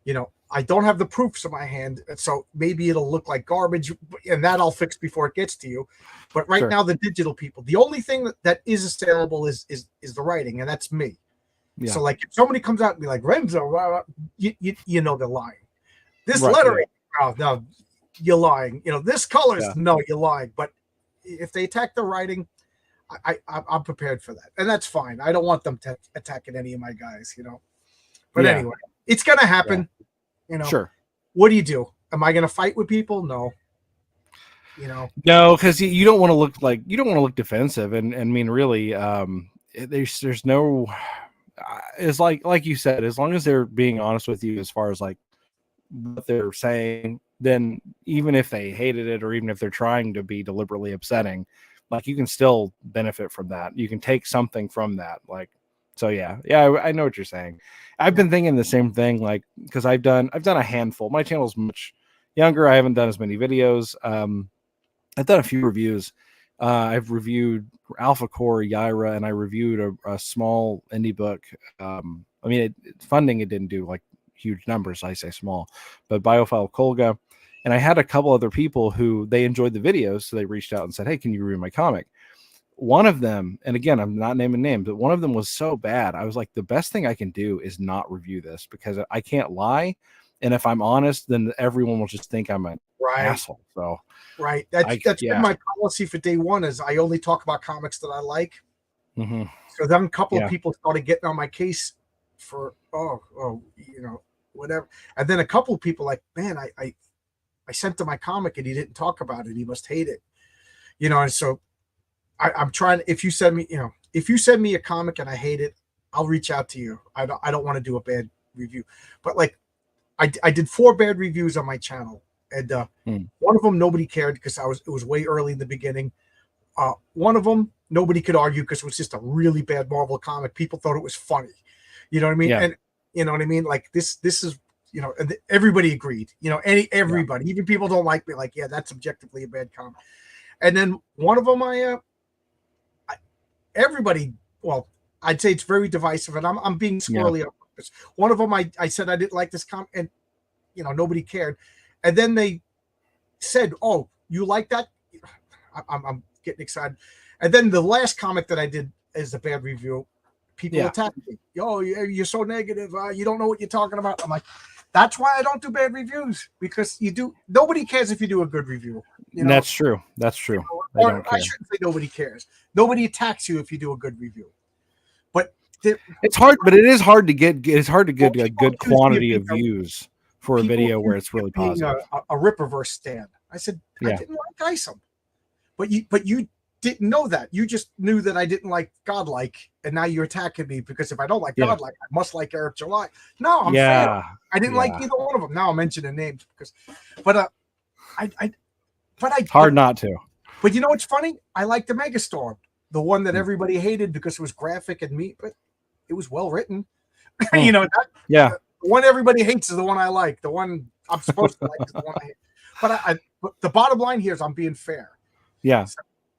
You know, I don't have the proofs in my hand, so maybe it'll look like garbage, and that I'll fix before it gets to you. But right now, the digital people, the only thing that is assailable is the writing, and that's me. Yeah. So, like, if somebody comes out and be like, Renzo, you know they're lying. This lettering, oh no, you're lying. You know, this colors, no, you're lying. But if they attack the writing, I'm prepared for that, and that's fine. I don't want them attacking any of my guys, you know. But anyway, it's gonna happen. You know. Sure. What do? Am I gonna fight with people? No. You know. No, because you don't want to look defensive, and I mean, really, there's no. It's like you said, as long as they're being honest with you as far as like what they're saying, then even if they hated it or even if they're trying to be deliberately upsetting, like you can still benefit from that. You can take something from that. Like, so yeah, I know what you're saying. I've been thinking the same thing, like, because I've done a handful. My channel's much younger. I haven't done as many videos. I've done a few reviews. I've reviewed Alpha Core, Yaira, and I reviewed a small indie book. I mean, funding it didn't do like huge numbers. I say small, but Biophile Kolga. And I had a couple other people who they enjoyed the videos. So they reached out and said, hey, can you review my comic? One of them, and again, I'm not naming names, but one of them was so bad. I was like, the best thing I can do is not review this because I can't lie. And if I'm honest, then everyone will just think I'm an asshole. So right. That's been my policy for day one is I only talk about comics that I like. Mm-hmm. So then a couple of people started getting on my case for, whatever. And then a couple of people like, man, I sent him my comic and he didn't talk about it. He must hate it. And so I'm trying, if you send me a comic and I hate it, I'll reach out to you. I don't want to do a bad review, but like I did 4 bad reviews on my channel, and one of them nobody cared because it was way early in the beginning. One of them nobody could argue because it was just a really bad Marvel comic. People thought it was funny, you know what I mean? Yeah. And you know what I mean? Like this is, and everybody agreed. Everybody, even people don't like me. Like, yeah, that's objectively a bad comic. And then one of them, everybody, well, I'd say it's very divisive, and I'm being squirrely on purpose. One of them, I said I didn't like this comic, and nobody cared. And then they said, "Oh, you like that?" I'm getting excited. And then the last comic that I did is a bad review. People attacked me. Oh, you're so negative. You don't know what you're talking about. I'm like, that's why I don't do bad reviews, because nobody cares if you do a good review. That's true. That's true. Or I shouldn't say nobody cares. Nobody attacks you if you do a good review. But it's hard, but it is hard to get a good quantity of views for a video where it's really positive. A Rippaverse stand. I said, I didn't like Isom. But you didn't know that. You just knew that I didn't like Godlike, and now you're attacking me because if I don't like Godlike, I must like Eric July. No, I'm fair. I didn't like either one of them. Now I'm mentioning names hard not to. But you know what's funny? I like the Megastorm, the one that everybody hated because it was graphic and meat, but it was well written. The one everybody hates is the one I like. The one I'm supposed to like is the one I hate. But the bottom line here is I'm being fair. Yeah.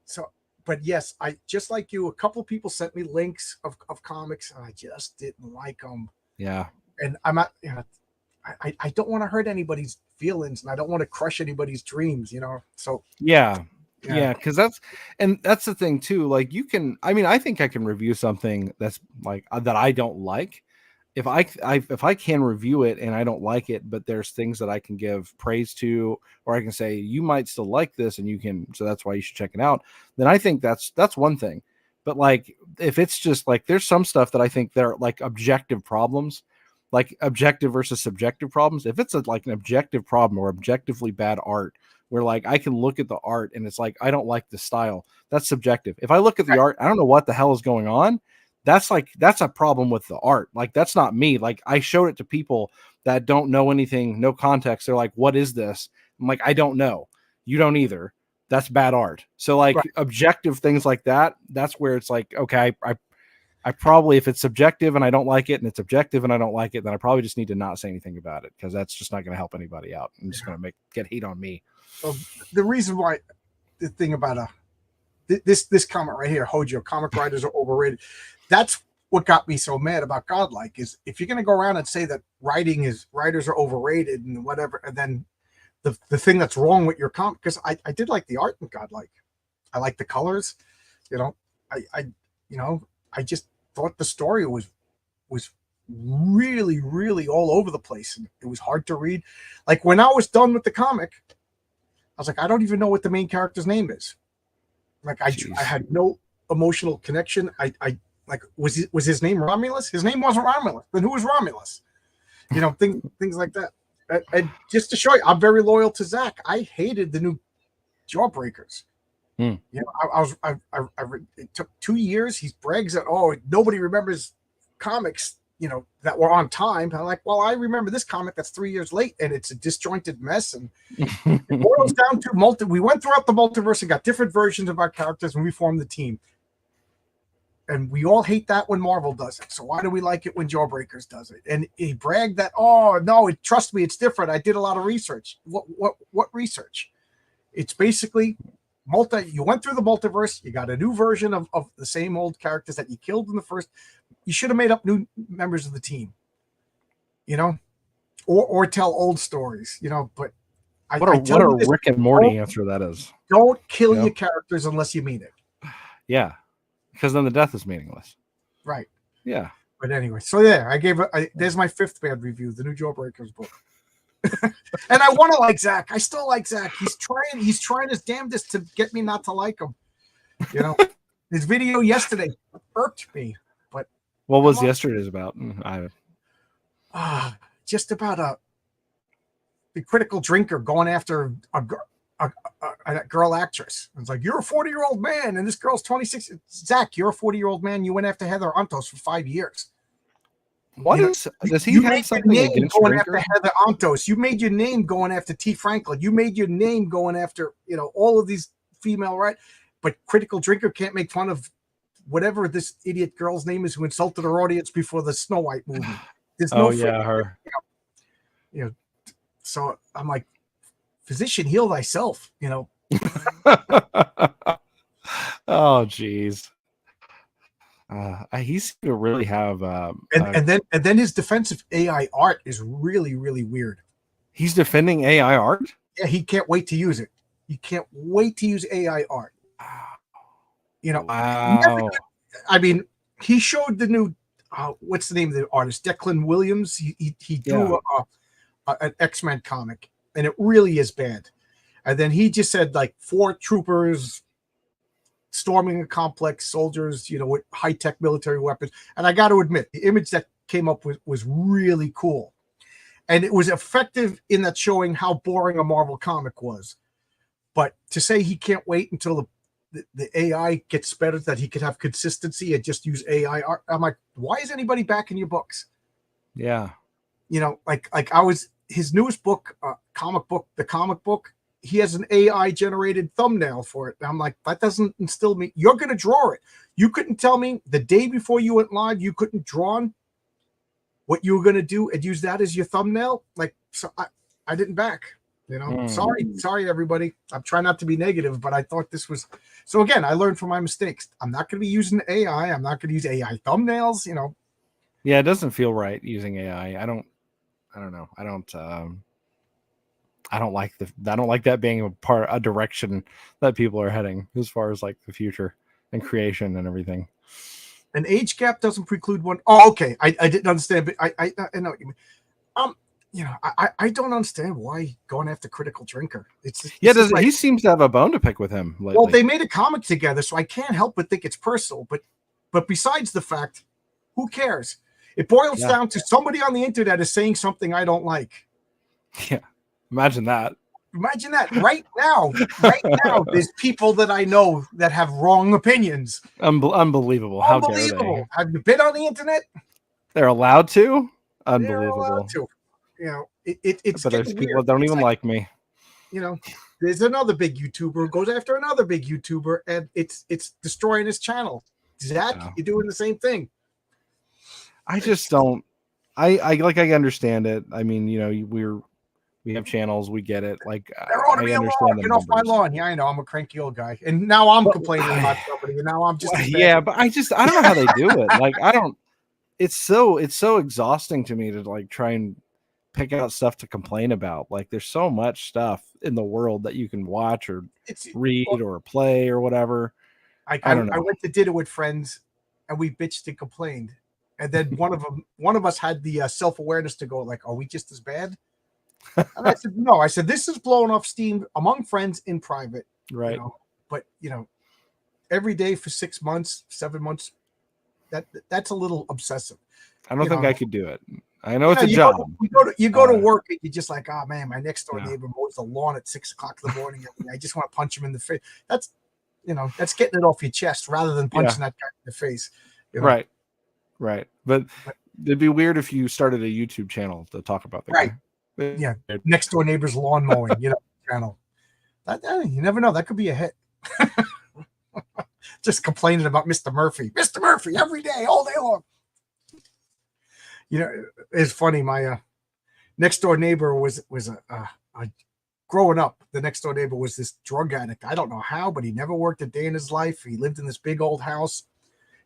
So, but yes, I just like you. A couple of people sent me links of comics, and I just didn't like them. Yeah. And I'm not, I don't want to hurt anybody's feelings, and I don't want to crush anybody's dreams, So yeah, because that's the thing too. Like I think I can review something that's like that I don't like. If I can review it and I don't like it, but there's things that I can give praise to, or I can say you might still like this, and so that's why you should check it out. Then I think that's one thing. But like if it's just like there's some stuff that I think they're like objective problems, like objective versus subjective problems. If it's like an objective problem or objectively bad art, where like I can look at the art and it's like I don't like the style, that's subjective. If I look at the art, I don't know what the hell is going on. That's a problem with the art. Like that's not me. Like I showed it to people that don't know anything, no context. They're like, "What is this?" I'm like, "I don't know. You don't either. That's bad art." So like objective things like that, that's where it's like, okay, I probably, if it's subjective and I don't like it, and it's objective and I don't like it, then I probably just need to not say anything about it, because that's just not going to help anybody out. I'm just going to get hate on me. Well, the reason why the thing about this comment right here, Hojo, comic writers are overrated. That's what got me so mad about Godlike, is if you're going to go around and say that writers are overrated and whatever, and then the thing that's wrong with your comic, because I did like the art in Godlike. I like the colors, I just thought the story was really, really all over the place, and it was hard to read. Like when I was done with the comic, I was like, I don't even know what the main character's name is. Like I had no emotional connection. I like, was his name Romulus? His name wasn't Romulus. Then who was Romulus? Things like that. And just to show you, I'm very loyal to Zach. I hated the new Jawbreakers. It took 2 years. He brags that, nobody remembers comics, that were on time. And I'm like, well, I remember this comic that's 3 years late, and it's a disjointed mess. And it boils down to we went throughout the multiverse and got different versions of our characters, and we formed the team. And we all hate that when Marvel does it. So why do we like it when Jawbreakers does it? And he bragged that, trust me, it's different. I did a lot of research. What research? It's basically you went through the multiverse, you got a new version of the same old characters that you killed in the first. You should have made up new members of the team. or tell old stories, you know. But What I a tell you this, Rick and Morty answer that is. don't kill Yep. your characters unless you mean it. Yeah, because then the death is meaningless. Right. Yeah. But anyway, so yeah, there's my 5th bad review, the new Jawbreakers book. And I want to like Zach. I still like Zach. He's trying his damnedest to get me not to like him. You know, his video yesterday irked me. But What was Come on. yesterday's about? just about the critical drinker going after a girl actress. It's like, you're a 40-year-old man and this girl's 26. Zach, you're a 40-year-old man. You went after Heather Antos for 5 years. What You know, is? Does he you have made your something name against going drinkers? after Heather Antos. You made your name going after T. Franklin. You made your name going after, you know, all of these female right. But critical drinker can't make fun of whatever this idiot girl's name is who insulted her audience before the Snow White movie. There's Oh no yeah, her. you know. So I'm like, physician, heal thyself. You know. Oh geez. He seems to really have. And then his defensive AI art is really, really weird. He's defending AI art. Yeah, he can't wait to use it. He can't wait to use AI art. You know, Wow. I mean, he showed the new what's the name of the artist? Declan Williams. He drew an X-Men comic, and it really is bad. And then he just said like 4 troopers storming a complex, soldiers, you know, with high-tech military weapons. And I got to admit, the image that came up with was really cool. And it was effective in that showing how boring a Marvel comic was. But to say he can't wait until the AI gets better, that he could have consistency and just use AI art, I'm like, why is anybody backing your books? Yeah. You know, like his newest book, the comic book, he has an AI generated thumbnail for it. And I'm like, that doesn't instill me. You're going to draw it. You couldn't tell me the day before you went live, you couldn't draw on what you were going to do and use that as your thumbnail. Like, so I didn't back, you know, sorry, everybody. I'm trying not to be negative, but I thought this was, so again, I learned from my mistakes. I'm not going to be using AI. I'm not going to use AI thumbnails, you know. Yeah. It doesn't feel right using AI. I don't know. I don't like that being a direction that people are heading as far as like the future and creation and everything. An age gap doesn't preclude one. Oh, okay. I didn't understand, but I know what you mean. You know, I don't understand why going after critical drinker. He seems to have a bone to pick with him lately. Well, they made a comic together, so I can't help but think it's personal. But besides the fact, who cares? It boils down to somebody on the internet is saying something I don't like. Yeah. Imagine that. Imagine that right now, there's people that I know that have wrong opinions. Unbelievable. How dare they? Have you been on the internet? They're allowed to? They're Unbelievable. allowed to. You know, it's But there's getting people weird. that don't It's even like me. You know, there's another big YouTuber who goes after another big YouTuber, and it's destroying his channel. Zach, you're doing the same thing. I just don't. I understand it. I mean, you know, we have channels, we get it. Like There ought to be a law. Get off my lawn. Yeah, I know. I'm a cranky old guy, and now I'm complaining about somebody, and now I'm just but I don't know how they do it. Like it's so exhausting to me to like try and pick out stuff to complain about. Like there's so much stuff in the world that you can watch or read or play or whatever. I don't know. I went to dinner with friends, and we bitched and complained, and then one of us had the self-awareness to go like, "Are we just as bad?" And I said, no. I said, this is blowing off steam among friends in private. Right. You know? But, you know, every day for 6 months, 7 months, that's a little obsessive. I don't think I could do it. I know it's a job. You go to work and you're just like, oh, man, my next door neighbor mows the lawn at 6 o'clock in the morning. I just want to punch him in the face. That's getting it off your chest rather than punching that guy in the face. You know? Right. But it'd be weird if you started a YouTube channel to talk about that. Right. Yeah, next door neighbor's lawn mowing, you know, channel. You never know. That could be a hit. Just complaining about Mr. Murphy every day, all day long. You know, it's funny. My next door neighbor was growing up. The next door neighbor was this drug addict. I don't know how, but he never worked a day in his life. He lived in this big old house.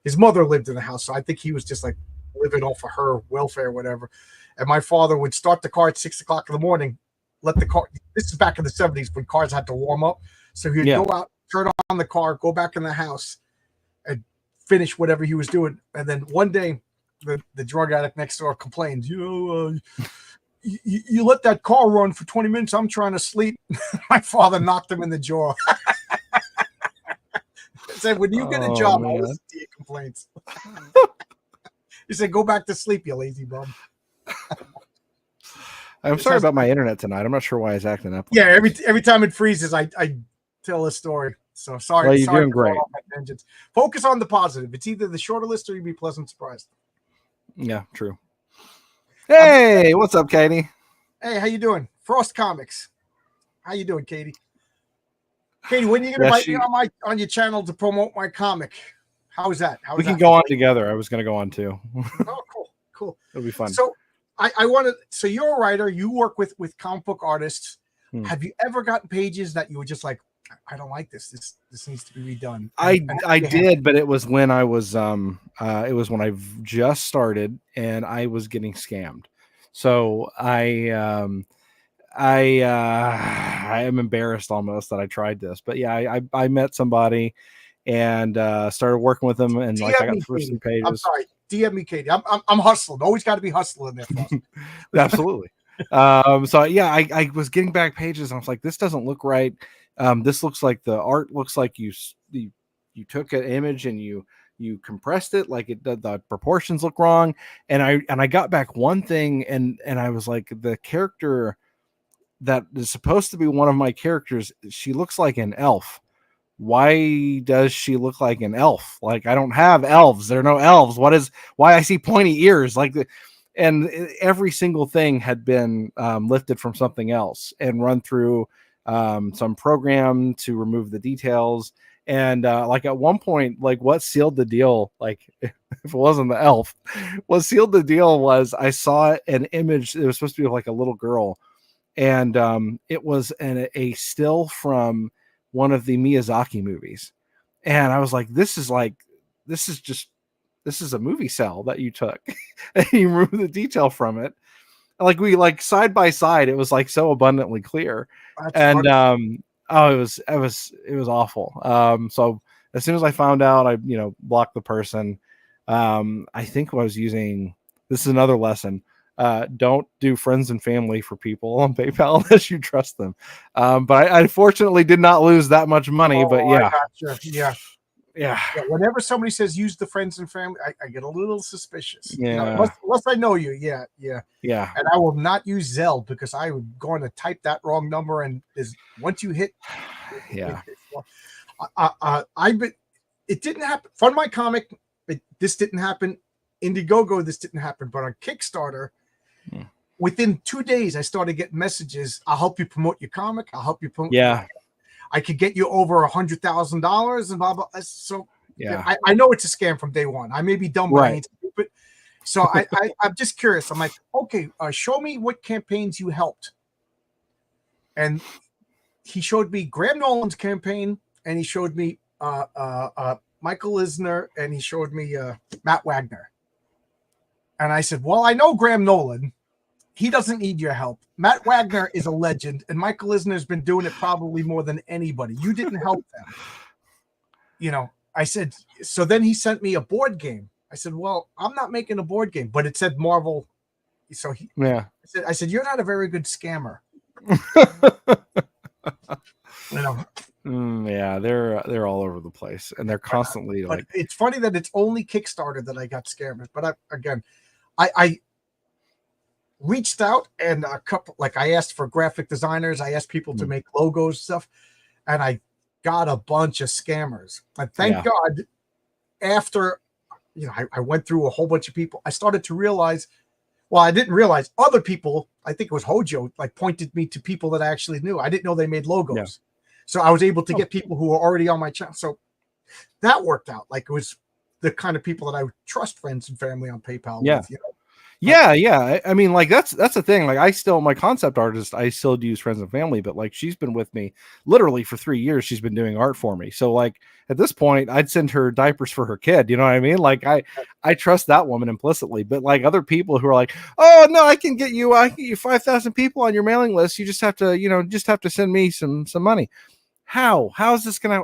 His mother lived in the house, so I think he was just like living off of her welfare or whatever. And my father would start the car at 6 o'clock in the morning, let the car, this is back in the 70s when cars had to warm up. So he'd go out, turn on the car, go back in the house and finish whatever he was doing. And then one day the drug addict next door complains, you let that car run for 20 minutes. I'm trying to sleep. My father knocked him in the jaw. Said, when you get a job, I'll listen to your complaints. He said, go back to sleep, you lazy bum. I'm sorry about my internet tonight. I'm not sure why it's acting up. Yeah, every time it freezes, I tell a story. So sorry. Well, you're sorry doing great. Focus on the positive. It's either the shorter list or you'd be pleasant surprised. Yeah, true. Hey, what's up, Katie? Hey, how you doing? Frost Comics. How you doing, Katie? Katie, when are you gonna invite me on your channel to promote my comic? How is that? We can go on together. I was gonna go on too. Oh, cool. It'll be fun. So I want to. So you're a writer. You work with comic book artists. Have you ever gotten pages that you were just like, I don't like this. This needs to be redone? I did, but it was when I was it was when I just started and I was getting scammed. So I am embarrassed almost that I tried this, but yeah, I met somebody and started working with them, and like I got the first few pages. I'm sorry, DM me, Katie. I'm hustling. Always got to be hustling there. Absolutely. So yeah, I was getting back pages and I was like, this doesn't look right. This looks like the art looks like you took an image and you compressed it, like the proportions look wrong. And I got back one thing and I was like, the character that is supposed to be one of my characters, she looks like an elf. Why does she look like an elf? Like, I don't have elves. There are no elves. Why I see pointy ears? And every single thing had been lifted from something else and run through some program to remove the details. And like at one point, like what sealed the deal, like if it wasn't the elf, what sealed the deal was I saw an image. It was supposed to be like a little girl. And it was a still from one of the Miyazaki movies. And I was like, this is a movie cell that you took and you removed the detail from it. Like we like side by side, it was like so abundantly clear. That's funny. It was awful. So as soon as I found out, I blocked the person. I think I was using, this is another lesson. Don't do friends and family for people on PayPal unless you trust them. But I unfortunately did not lose that much money. But yeah. Yeah. Whenever somebody says use the friends and family, I get a little suspicious. Yeah. Unless I know you. Yeah. And I will not use Zelle because I would going to type that wrong number, and once you hit. Yeah. It didn't happen. Fund My Comic. This didn't happen. Indiegogo. This didn't happen. But on Kickstarter. Within 2 days, I started getting messages. I'll help you promote your comic. I'll help you promote. Yeah. I could get you over $100,000 and blah, blah. So yeah, I know it's a scam from day one. I may be dumb, but I ain't stupid. So I'm just curious. I'm like, okay, show me what campaigns you helped. And he showed me Graham Nolan's campaign, and he showed me Michael Eisner, and he showed me Matt Wagner. And I said, well, I know Graham Nolan. He doesn't need your help. Matt Wagner is a legend, and Michael Eisner has been doing it probably more than anybody. You didn't help them. I said, so then he sent me a board game. I said, well, I'm not making a board game, but it said Marvel. So I said, you're not a very good scammer. Yeah, they're all over the place, and they're constantly but it's funny that it's only Kickstarter that I got scammers. But I reached out, and a couple, like I asked for graphic designers, I asked people to make logos stuff, and I got a bunch of scammers. And thank God, after I went through a whole bunch of people, I started to realize, well, I didn't realize other people, I think it was Hojo, like pointed me to people that I actually knew. I didn't know they made logos. So I was able to get people who were already on my channel. So that worked out. Like it was the kind of people that I would trust, friends and family on PayPal with, Yeah, yeah. I mean, like that's the thing. Like I still, my concept artist, I still use friends and family, but like she's been with me literally for 3 years. She's been doing art for me. So like at this point, I'd send her diapers for her kid. You know what I mean? Like I trust that woman implicitly. But like other people who are like, oh no, I can get you 5,000 people on your mailing list. You just have to, just have to send me some money. How is this gonna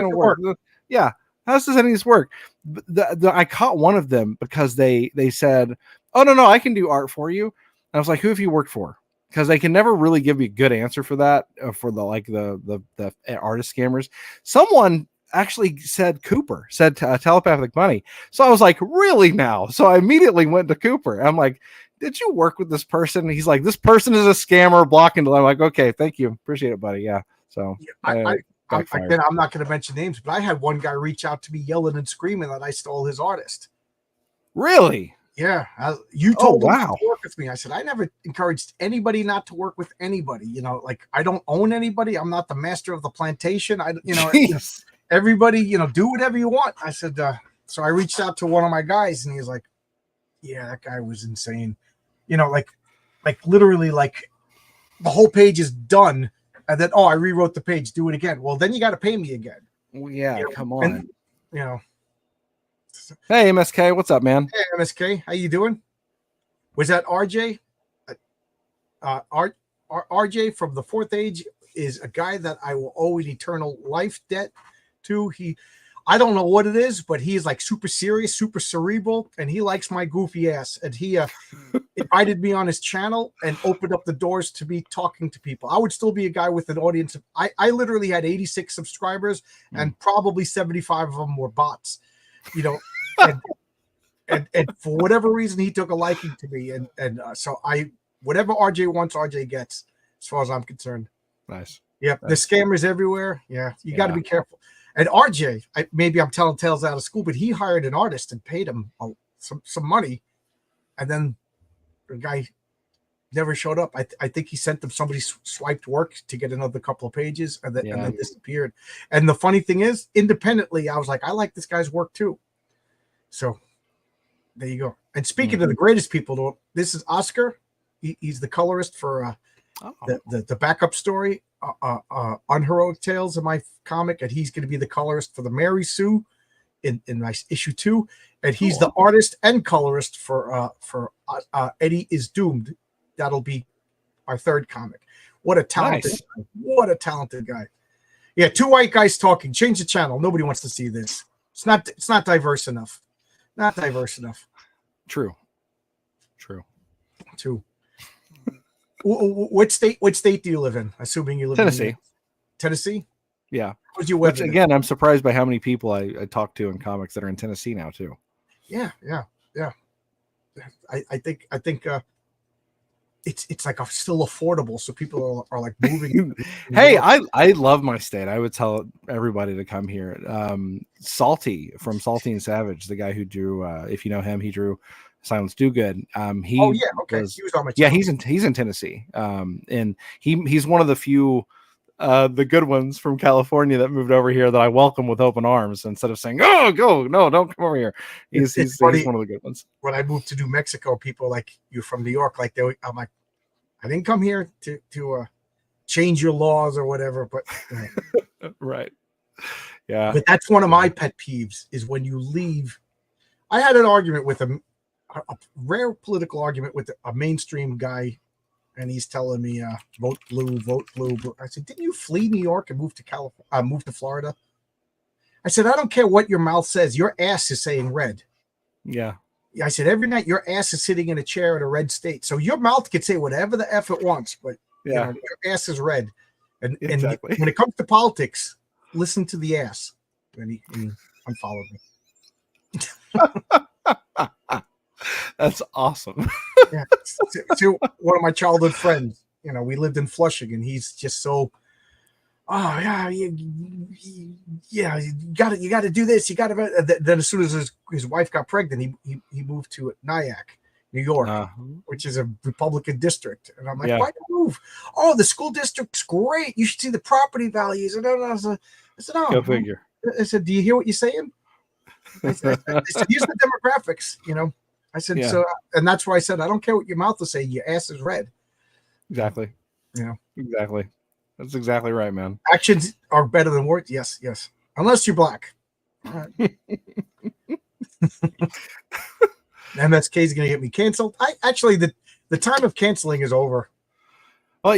work? Yeah. How does any of this work? I caught one of them because they said, oh no, I can do art for you. And I was like, who have you worked for? Because they can never really give me a good answer for that, for the artist scammers. Someone actually said Cooper, said telepathic money. So I was like, really now? So I immediately went to Cooper. I'm like, did you work with this person? And he's like, this person is a scammer, blocking. I'm like, okay, thank you. Appreciate it, buddy. Yeah. So again, I'm not going to mention names, but I had one guy reach out to me yelling and screaming that I stole his artist. Really? Yeah. You told him wow. not to work with me. I said, I never encouraged anybody not to work with anybody. Like I don't own anybody. I'm not the master of the plantation. Everybody, do whatever you want. I said, so I reached out to one of my guys and he was like, yeah, that guy was insane. Like literally like the whole page is done. And then, I rewrote the page. Do it again. Well, then you got to pay me again. Well, yeah, come on. And, Hey, MSK, what's up, man? Hey, MSK, how you doing? Was that RJ? RJ from the Fourth Age is a guy that I will owe an eternal life debt to. I don't know what it is, but he's like super serious, super cerebral, and he likes my goofy ass. And he invited me on his channel and opened up the doors to me talking to people. I would still be a guy with an audience of, I literally had 86 subscribers and probably 75 of them were bots, and for whatever reason, he took a liking to me. And so whatever RJ wants, RJ gets, as far as I'm concerned. Nice. Yeah. The scammers everywhere. Yeah. You got to be careful. And RJ, maybe I'm telling tales out of school, but he hired an artist and paid him some money. And then the guy never showed up. I think he sent them, somebody swiped work to get another couple of pages and then disappeared. And the funny thing is, independently, I was like, I like this guy's work too. So there you go. And speaking of the greatest people, though, this is Oscar. He's the colorist for the backup story, Unheroic Tales of my comic, and he's going to be the colorist for the Mary Sue in my issue 2, and he's the artist and colorist for Eddie is Doomed. That'll be our 3rd comic. What a talented guy. What a talented guy. Yeah, 2 white guys talking. Change the channel. Nobody wants to see this. It's not diverse enough. Not diverse enough. True. 2. What state do you live in? Assuming you live Tennessee. in Tennessee? Yeah. What's your web? Which, again, I'm surprised by how many people I talk to in comics that are in Tennessee now too. Yeah. I think it's like still affordable, so people are like moving. Hey, I love my state. I would tell everybody to come here. Salty from Salty and Savage, the guy who drew, if you know him, he drew Silence Do Good. He he was on my channel. he's in Tennessee. And he's one of the few the good ones from California that moved over here that I welcome with open arms instead of saying, "Oh, go, no, don't come over here." He's one of the good ones. When I moved to New Mexico, people like, you're from New York, like I'm like, I didn't come here to change your laws or whatever, but right. Yeah. But that's one of my pet peeves is when you leave. I had an argument with a rare political argument with a mainstream guy, and he's telling me, vote blue, vote blue. I said, didn't you flee New York and move to California, move to Florida? I said, I don't care what your mouth says. Your ass is saying red. Yeah. I said, every night your ass is sitting in a chair in a red state. So your mouth can say whatever the F it wants, but your ass is red. And when it comes to politics, listen to the ass. And he unfollowed me. That's awesome. Yeah. To one of my childhood friends, we lived in Flushing, and he's just so, you got to do this. You got to. Then as soon as his wife got pregnant, he moved to Nyack, New York, which is a Republican district. And I'm like, why move? Oh, the school district's great. You should see the property values. And I said, oh, go figure. I said, do you hear what you're saying? I said, here's the demographics, I said, Yeah. so, and that's why I said, I don't care what your mouth will say. Your ass is red. Exactly. Yeah. Exactly. That's exactly right, man. Actions are better than words. Yes, yes. Unless you're black. MSK is going to get me canceled. I actually, the time of canceling is over. Well,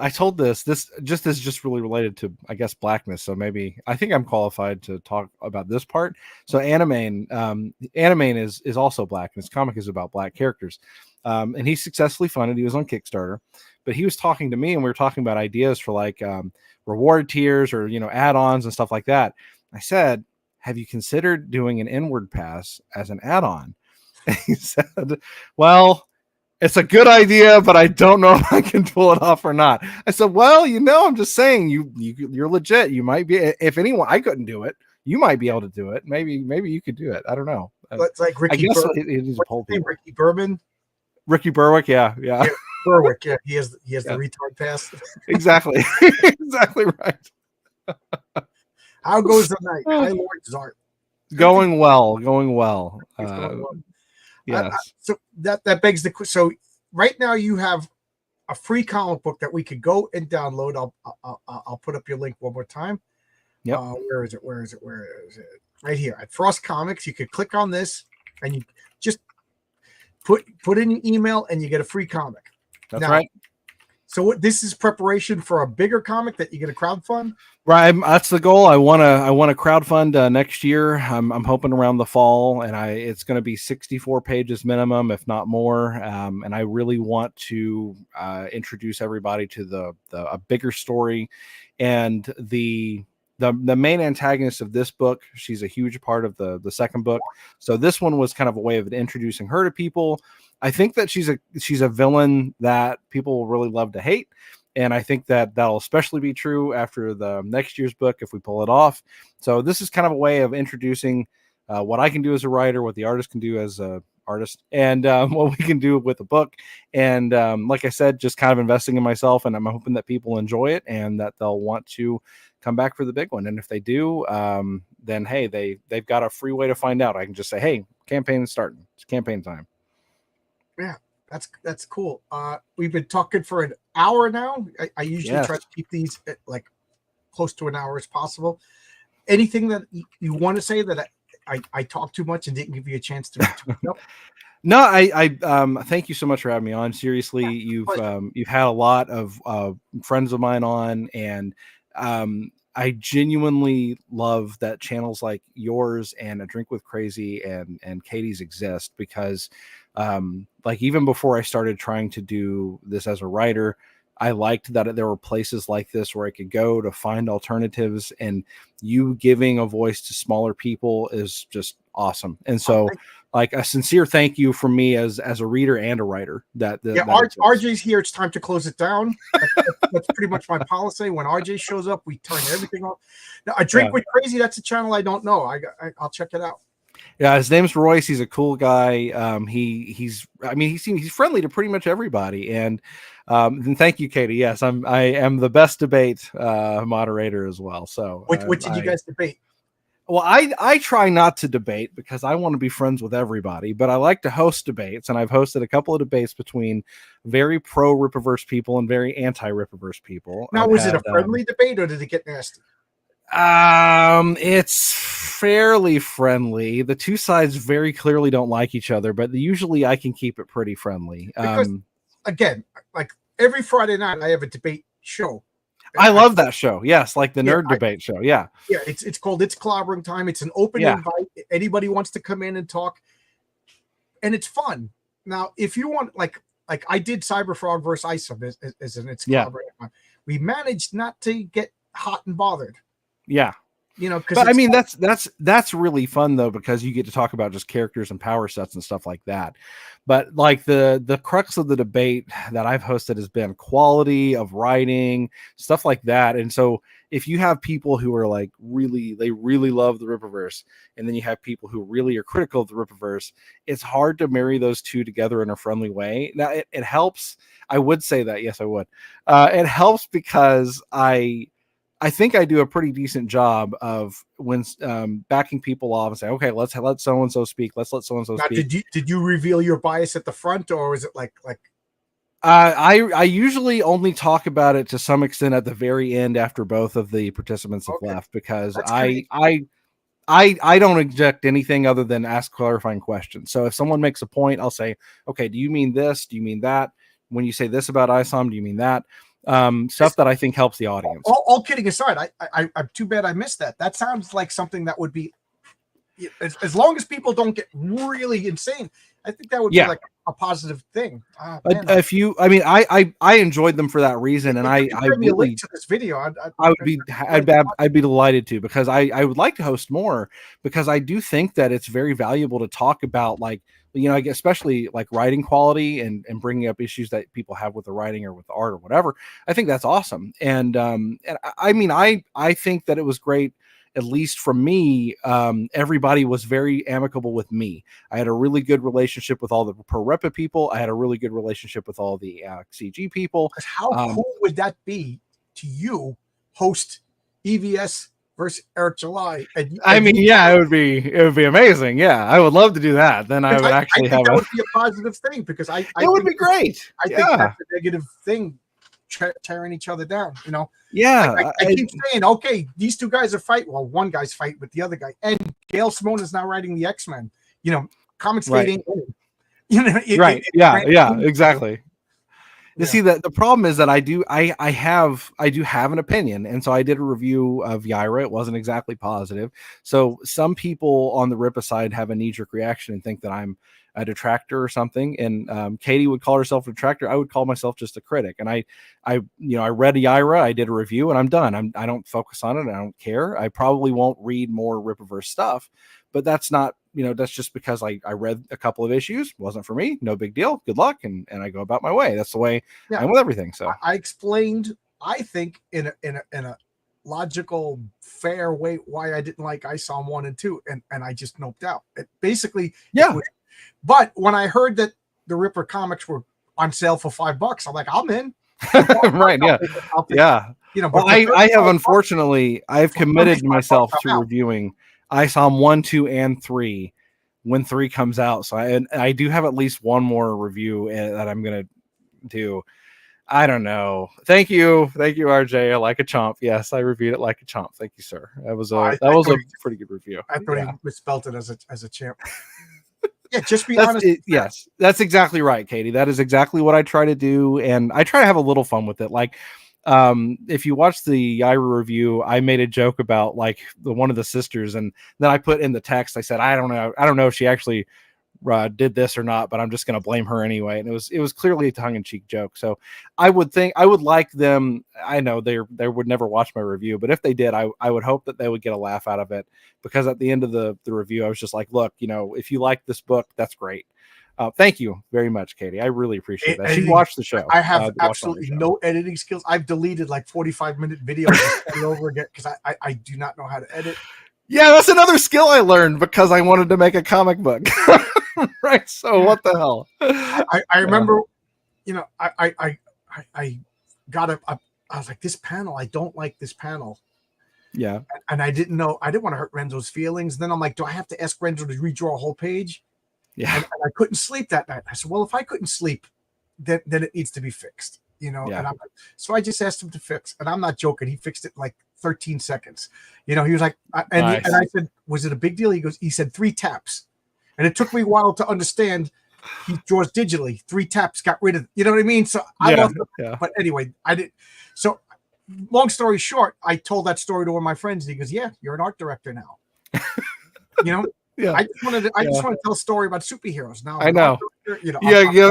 I told this is just really related to, I guess, blackness. So maybe I think I'm qualified to talk about this part. So Animane is also black, and his comic is about black characters. And he successfully funded. He was on Kickstarter, but he was talking to me, and we were talking about ideas for like reward tiers or add-ons and stuff like that. I said, have you considered doing an inward pass as an add-on? And he said, well, it's a good idea, but I don't know if I can pull it off or not. I said, well, I'm just saying you're legit. You might be, if anyone, I couldn't do it. You might be able to do it. Maybe you could do it. I don't know. It's like Ricky. I guess It is Ricky Berman. Ricky Berwick. Yeah. Berwick. Yeah, he has the retard pass. Exactly. Exactly right. How goes the night? Hi, Lord Zart. Going well. It's going well. Yes. So that begs the question. So right now you have a free comic book that we could go and download. I'll put up your link one more time. Yep. Where is it? Right here at Frost Comics. You could click on this and you just put in your email and you get a free comic. That's right. So this is preparation for a bigger comic that you're going to crowdfund? Right, that's the goal. I want to crowdfund next year. I'm hoping around the fall, and it's going to be 64 pages minimum, if not more. And I really want to introduce everybody to a bigger story, and the main antagonist of this book. She's a huge part of the second book. So this one was kind of a way of introducing her to people. I think that she's a villain that people will really love to hate. And I think that that'll especially be true after the next year's book if we pull it off. So this is kind of a way of introducing what I can do as a writer, what the artist can do as a artist, and what we can do with a book. And like I said, just kind of investing in myself, and I'm hoping that people enjoy it and that they'll want to come back for the big one. And if they do, then hey, they've got a free way to find out. I can just say, hey, campaign is starting. It's campaign time. Yeah. That's cool. We've been talking for an hour now. I usually try to keep these at like close to an hour as possible. Anything that you want to say that I talked too much and didn't give you a chance to up? No, I thank you so much for having me on. Seriously, you've had a lot of friends of mine on, and I genuinely love that channels like yours and A Drink with Crazy and Katie's exist, because like even before I started trying to do this as a writer, I liked that there were places like this where I could go to find alternatives, and you giving a voice to smaller people is just awesome. And so like a sincere thank you from me as a reader and a writer. RJ's here. It's time to close it down. That's pretty much my policy. When RJ shows up, we turn everything off. Now, A Drink with Crazy, that's a channel I don't know. I'll check it out. Yeah, his name's Royce. He's a cool guy. He's friendly to pretty much everybody. And thank you, Katie. Yes, I am the best debate moderator as well. So what did you guys debate? Well, I try not to debate because I want to be friends with everybody, but I like to host debates, and I've hosted a couple of debates between very pro Rippaverse people and very anti Rippaverse people. Now, was it a friendly debate or did it get nasty? It's fairly friendly. The two sides very clearly don't like each other, but usually I can keep it pretty friendly. Because, again, like every Friday night I have a debate show. I love that show. Yes, like the nerd debate show. Yeah. Yeah, it's called It's Clobbering Time. It's an open invite. Anybody wants to come in and talk. And it's fun. Now, if you want, like I did Cyberfrog versus Isom as an It's Clobbering Time. We managed not to get hot and bothered. Yeah. But I mean, that's really fun though, because you get to talk about just characters and power sets and stuff like that. But like the crux of the debate that I've hosted has been quality of writing, stuff like that. And so if you have people who are like they really love the Rippaverse, and then you have people who really are critical of the Rippaverse, it's hard to marry those two together in a friendly way. Now it helps. I would say that. Yes, I would. It helps because I think I do a pretty decent job of when backing people off and say, okay, let's let so and so speak. Let's let so and so Now, speak. did you reveal your bias at the front, or is it like I usually only talk about it to some extent at the very end after both of the participants have Okay. left, because That's I don't object anything other than ask clarifying questions. So if someone makes a point, I'll say, okay, do you mean this? Do you mean that? When you say this about ISOM, do you mean that? Stuff that I think helps the audience. all kidding aside, I'm too bad I missed that. That sounds like something that would be, as long as people don't get really insane, I think that would be like a positive thing. If you, I mean, I enjoyed them for that reason, and I me a really, link to this video. I'd be delighted to, because I would like to host more, because I do think that it's very valuable to talk about, like, you know, especially like writing quality and bringing up issues that people have with the writing or with the art or whatever. I think that's awesome. And I mean, I think that it was great. At least from me, everybody was very amicable with me. I had a really good relationship with all the Pro Repa people. I had a really good relationship with all the CG people. How cool would that be to you, host EVS versus Eric July? I mean, yeah, it would be amazing. Yeah, I would love to do that. Then I would actually have that would be a positive thing, because it would be great. I think that's a negative thing, tearing each other down, you know. Yeah, I keep saying, okay, these two guys are fighting. Well, one guy's fighting with the other guy, and Gail Simone is now writing the X-Men. You know, comics dating. You know, yeah, exactly. You Yeah. see, that the problem is that I do have an opinion, and so I did a review of Yaira. It wasn't exactly positive, so some people on the Ripa side have a knee-jerk reaction and think that I'm a detractor or something. And Katie would call herself a detractor. I would call myself just a critic. And I read Yaira, I did a review, and I'm done. I don't focus on it. I don't care. I probably won't read more Ripaverse stuff, but that's not, that's just because I read a couple of issues. Wasn't for me. No big deal. Good luck. And I go about my way. That's the way I'm with everything. So I explained, I think, in a logical, fair way, why I didn't like ISOM 1 and 2, and I just noped out. It basically, but when I heard that the Ripper comics were on sale for $5, I'm like, I'm in. Right. Yeah. But I have, unfortunately, I've committed myself to reviewing ISOM 1, 2, and 3 when 3 comes out. So I do have at least one more review that I'm going to do. I don't know. Thank you, RJ. Like a chomp. Yes, I reviewed it like a chomp. Thank you, sir. That was a pretty good review. I thought he misspelled it as a champ. Yeah, just be honest. Yes, that's exactly right, Katie. That is exactly what I try to do, and I try to have a little fun with it. Like, if you watch the Yaira review, I made a joke about like one of the sisters, and then I put in the text, I said, I don't know if she actually did this or not, but I'm just going to blame her anyway. And it was clearly a tongue-in-cheek joke. So I would like them. I know they would never watch my review, but if they did, I would hope that they would get a laugh out of it, because at the end of the review, I was just like, look, if you like this book, that's great. Thank you very much, Katie. I really appreciate that. She watched the show. I have absolutely no editing skills. I've deleted like 45-minute videos over again because I do not know how to edit. Yeah, that's another skill I learned because I wanted to make a comic book. Right. So what the hell? I remember, I got I was like, this panel, I don't like this panel. Yeah. And I didn't want to hurt Renzo's feelings. Then I'm like, do I have to ask Renzo to redraw a whole page? Yeah. And I couldn't sleep that night. I said, well, if I couldn't sleep, then it needs to be fixed, Yeah. And so I just asked him to fix, and I'm not joking. He fixed it in like 13 seconds. He was like, and I said, was it a big deal? He said 3 taps. And it took me a while to understand he draws digitally. 3 taps got rid of it. You know what I mean? So I love it. But anyway, I did. So long story short, I told that story to one of my friends, and he goes, yeah, you're an art director now. Yeah. I just want to tell a story about superheroes now. I know.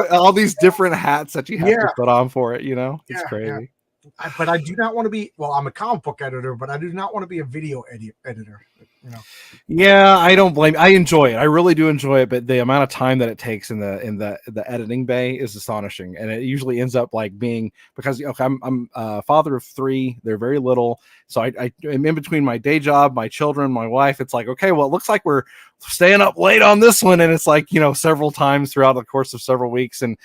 All these different hats that you have to put on for it, it's crazy. Yeah. But I do not want to be, I'm a comic book editor, but I do not want to be a video editor. Yeah, I don't blame. I enjoy it. I really do enjoy it, but the amount of time that it takes in the editing bay is astonishing, and it usually ends up like being because I'm a father of 3. They're very little, so I'm in between my day job, my children, my wife. It's like, okay, well, it looks like we're staying up late on this one, and it's like, several times throughout the course of several weeks, and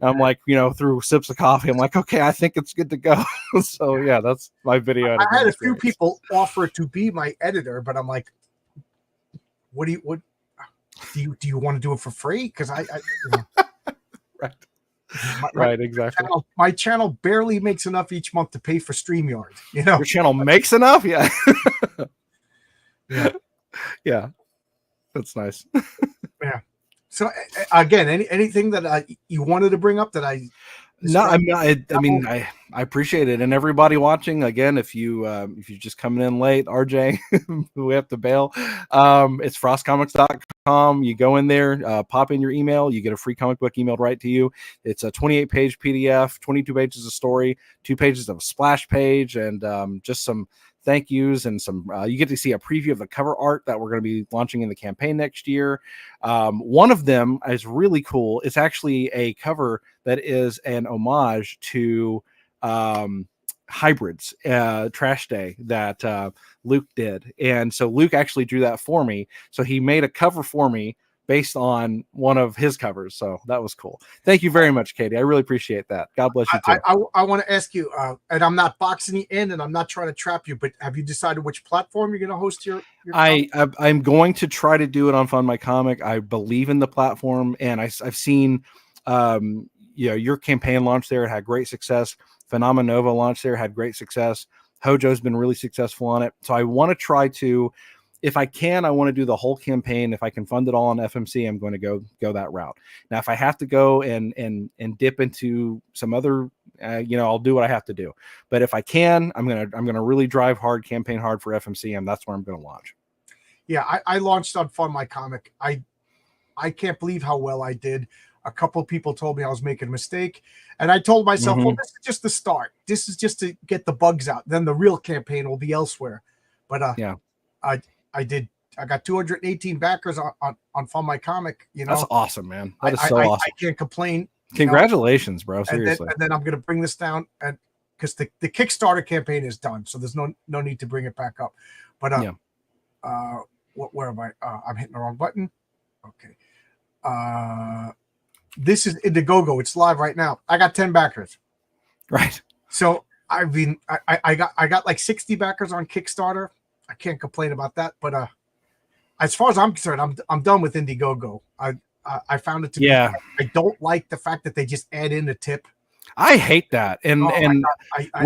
I'm like, through sips of coffee, I'm like, okay, I think it's good to go. So yeah, that's my video. I had a few people offer to be my editor, but I'm like, what do you want to do it for free? Because Right. Right, exactly. My channel barely makes enough each month to pay for StreamYard. Your channel makes enough, yeah. Yeah, that's nice. Yeah. So again, anything that you wanted to bring up that I? No, I mean, I appreciate it, and everybody watching. Again, if you're just coming in late, RJ, we have to bail. It's frostcomics.com. You go in there, pop in your email, you get a free comic book emailed right to you. It's a 28-page PDF, 22 pages of story, 2 pages of a splash page, and just some thank yous and some you get to see a preview of the cover art that we're going to be launching in the campaign next year. One of them is really cool. It's actually a cover that is an homage to Hybrids Trash Day that Luke did, and so Luke actually drew that for me, so he made a cover for me based on one of his covers. So that was cool. Thank you very much, Katie. I really appreciate that. God bless you too. I want to ask you, and I'm not boxing you in, and I'm not trying to trap you, but have you decided which platform you're going to host your I'm going to try to do it on Fund My Comic. I believe in the platform, and I've seen your campaign launch there. It had great success. Phenomena Nova launch there, had great success. Hojo's been really successful on it. So I want to try to, if I can, I want to do the whole campaign. If I can fund it all on FMC, I'm going to go that route. Now, if I have to go and dip into some other, I'll do what I have to do. But if I can, I'm gonna really drive hard, campaign hard for FMC, and that's where I'm going to launch. Yeah, I launched on Fund My Comic. I can't believe how well I did. A couple of people told me I was making a mistake, and I told myself, well, this is just the start. This is just to get the bugs out. Then the real campaign will be elsewhere. But I got 218 backers on Fund My Comic. That's awesome, man. That is so awesome. I can't complain. Congratulations, bro. Seriously. And then I'm going to bring this down, and because the Kickstarter campaign is done, so there's no need to bring it back up. But where am I? I'm hitting the wrong button. Okay. This is Indiegogo. It's live right now. I got 10 backers. Right. So I got like 60 backers on Kickstarter. I can't complain about that. But as far as I'm concerned, I'm done with Indiegogo. I found it to be. I don't like the fact that they just add in a tip. I hate that. And when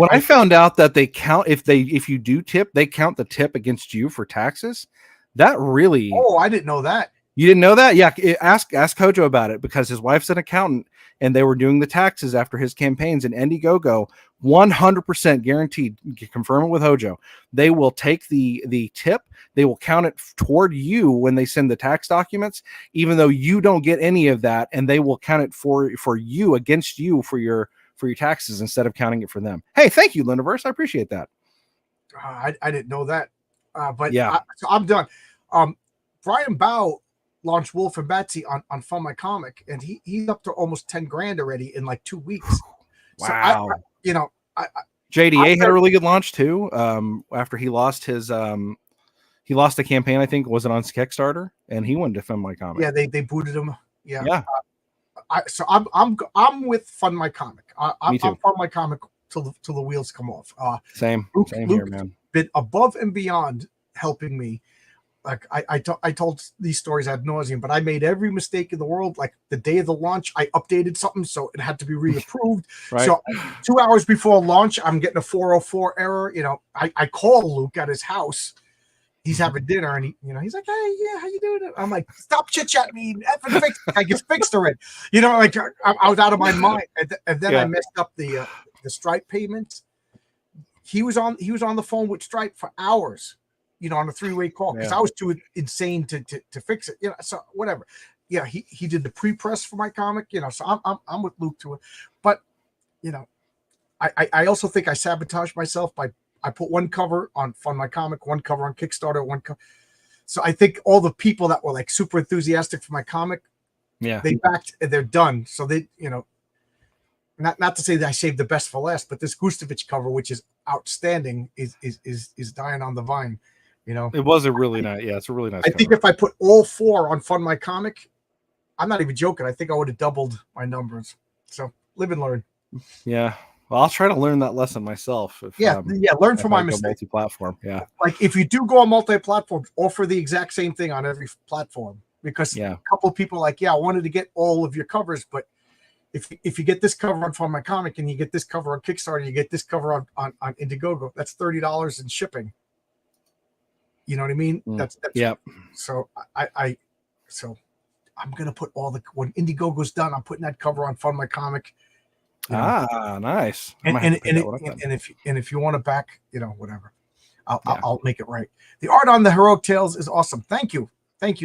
I found out that they count if you do tip, they count the tip against you for taxes. That really. Oh, I didn't know that. You didn't know that? Yeah. Ask Hojo about it, because his wife's an accountant and they were doing the taxes after his campaigns, and Indiegogo 100% guaranteed, confirm it with Hojo, they will take the tip, they will count it toward you when they send the tax documents, even though you don't get any of that, and they will count it for you, against you, for your taxes, instead of counting it for them. Hey, thank you, Lindaverse. I appreciate that. I didn't know that. But yeah, so I'm done. Brian Bow launched Wolf and Batsy on Fund My Comic, and he's up to almost 10 grand already in like 2 weeks. Wow. So JDA had a really good launch too. After he lost his he lost the campaign, I think, was it on Kickstarter, and he wanted to Fund My Comic. Yeah, they booted him. Yeah. So I'm with Fund My Comic. I'm Fund My Comic till the wheels come off. Same here, man. Been above and beyond helping me. Like I told these stories ad nauseum, but I made every mistake in the world. Like the day of the launch, I updated something, so it had to be reapproved. Right. So 2 hours before launch, I'm getting a 404 error. I call Luke at his house. He's having dinner, and he's like, "Hey, yeah, how you doing?" I'm like, "Stop chit chatting me, effing fix it. I get fixed already." Like I was out of my mind, and then I messed up the Stripe payments. He was on the phone with Stripe for hours. On a 3-way call, because I was too insane to fix it. So whatever. Yeah, he did the pre-press for my comic. So I'm with Luke to it. But I also think I sabotaged myself by I put one cover on Fund My Comic, one cover on Kickstarter, So I think all the people that were like super enthusiastic for my comic, they backed, and they're done. So they, not to say that I saved the best for last, but this Gustovich cover, which is outstanding, is dying on the vine. You know, It was a really nice. Yeah, it's a really nice. I think cover. if I put all 4 on Fund My Comic, I'm not even joking. I think I would have doubled my numbers. So live and learn. Yeah. Well, I'll try to learn that lesson myself. If, Learn if from I my go mistake. multi-platform. Yeah. Like if you do go on multi-platform, offer the exact same thing on every platform, because a couple of people are like, I wanted to get all of your covers, but if you get this cover on Fund My Comic and you get this cover on Kickstarter, you get this cover on Indiegogo, that's $30 in shipping. You know what I mean? That's So so I'm gonna put when Indiegogo's done, I'm putting that cover on Fund My Comic. Nice. And if you want to back, whatever, I'll make it right. The art on the Heroic Tales is awesome. Thank you,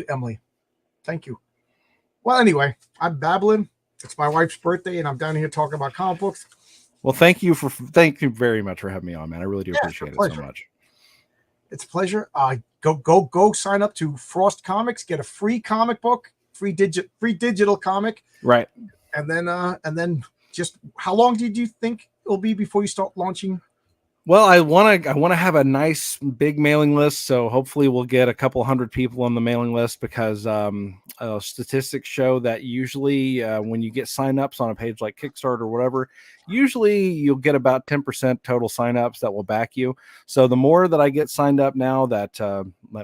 Emily. Thank you. Well, anyway, I'm babbling. It's my wife's birthday, and I'm down here talking about comic books. Well, thank you very much for having me on, man. I really do appreciate it so much. It's a pleasure. Go sign up to Frost Comics, get a free comic book, free digital comic. Right. And then just how long did you think it'll be before you start launching? Well, I want to have a nice big mailing list, so hopefully we'll get a couple hundred people on the mailing list, because statistics show that usually when you get signups on a page like Kickstarter or whatever, usually you'll get about 10% total signups that will back you. So the more that I get signed up now that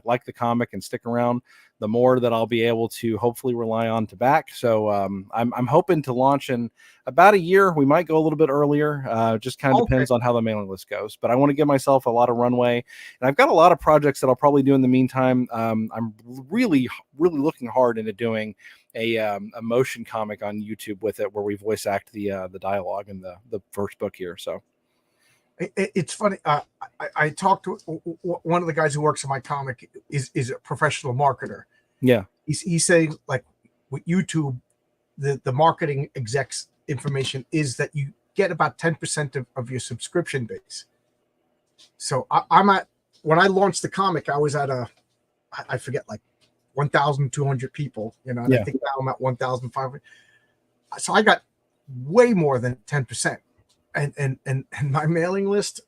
like the comic and stick around, the more that I'll be able to hopefully rely on to back. So I'm hoping to launch in about a year. We might go a little bit earlier. Just kind of depends on how the mailing list goes. But I want to give myself a lot of runway, and I've got a lot of projects that I'll probably do in the meantime. I'm really looking hard into doing a motion comic on YouTube with it, where we voice act the dialogue in the first book here. So it's funny. I talked to one of the guys who works on my comic is a professional marketer. Yeah, he's saying, like, with YouTube, the marketing execs information is that you get about 10% of your subscription base. So I'm at, when I launched the comic, I was at I forget, like 1,200 people, and I think now I'm at 1,500. So I got way more than 10%. And my mailing list,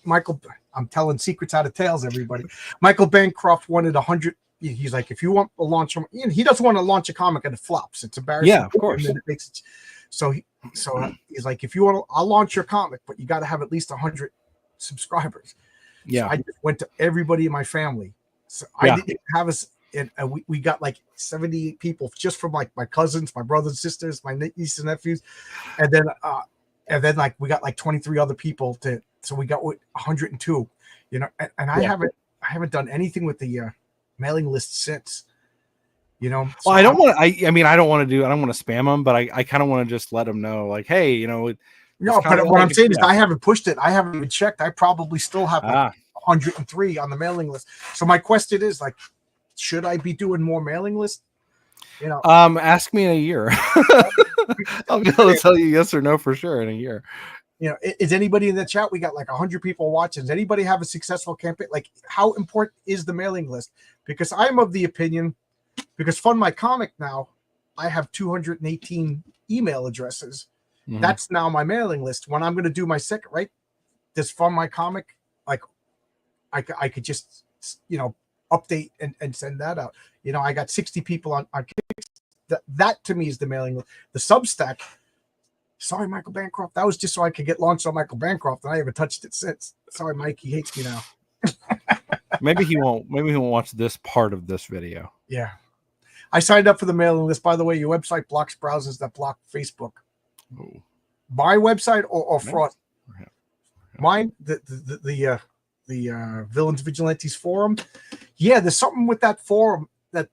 Michael, I'm telling secrets out of tales, everybody. Michael Bancroft wanted 100. He's like, if you want to launch, he doesn't want to launch a comic and it flops. It's embarrassing. Yeah, of course. So he's like, if you want, I'll launch your comic, but you got to have at least 100 subscribers. Yeah, so I just went to everybody in my family. So I didn't have us. And we got like 78 people just from like my cousins, my brothers and sisters, my nieces and nephews, and then like we got like 23 other people so we got 102, and I haven't done anything with the mailing list since, So well, I don't want to spam them, but I kind of want to just let them know, like, hey, no, but what I'm saying is I haven't pushed it. I haven't even checked. I probably still have like 103 on the mailing list. So my question is, like, should I be doing more mailing lists? Ask me in a year. I'll be able to tell you yes or no for sure in a year. Is anybody in the chat? We got like 100 people watching. Does anybody have a successful campaign? Like, how important is the mailing list? Because I'm of the opinion, because Fund My Comic now, I have 218 email addresses. Mm-hmm. That's now my mailing list. When I'm going to do my second, right? This Fund My Comic, like, I could just, update and send that out. I got 60 people on Kickstarter. That to me is the mailing list. The Substack, sorry, Michael Bancroft, that was just so I could get launched on Michael Bancroft, and I haven't touched it since. Sorry, Mike, he hates me now. Maybe he won't watch this part of this video. Yeah. I signed up for the mailing list. By the way, your website blocks browsers that block Facebook. Ooh. My website or Frost? Yeah. Mine, the Villains Vigilantes forum. Yeah, there's something with that forum that,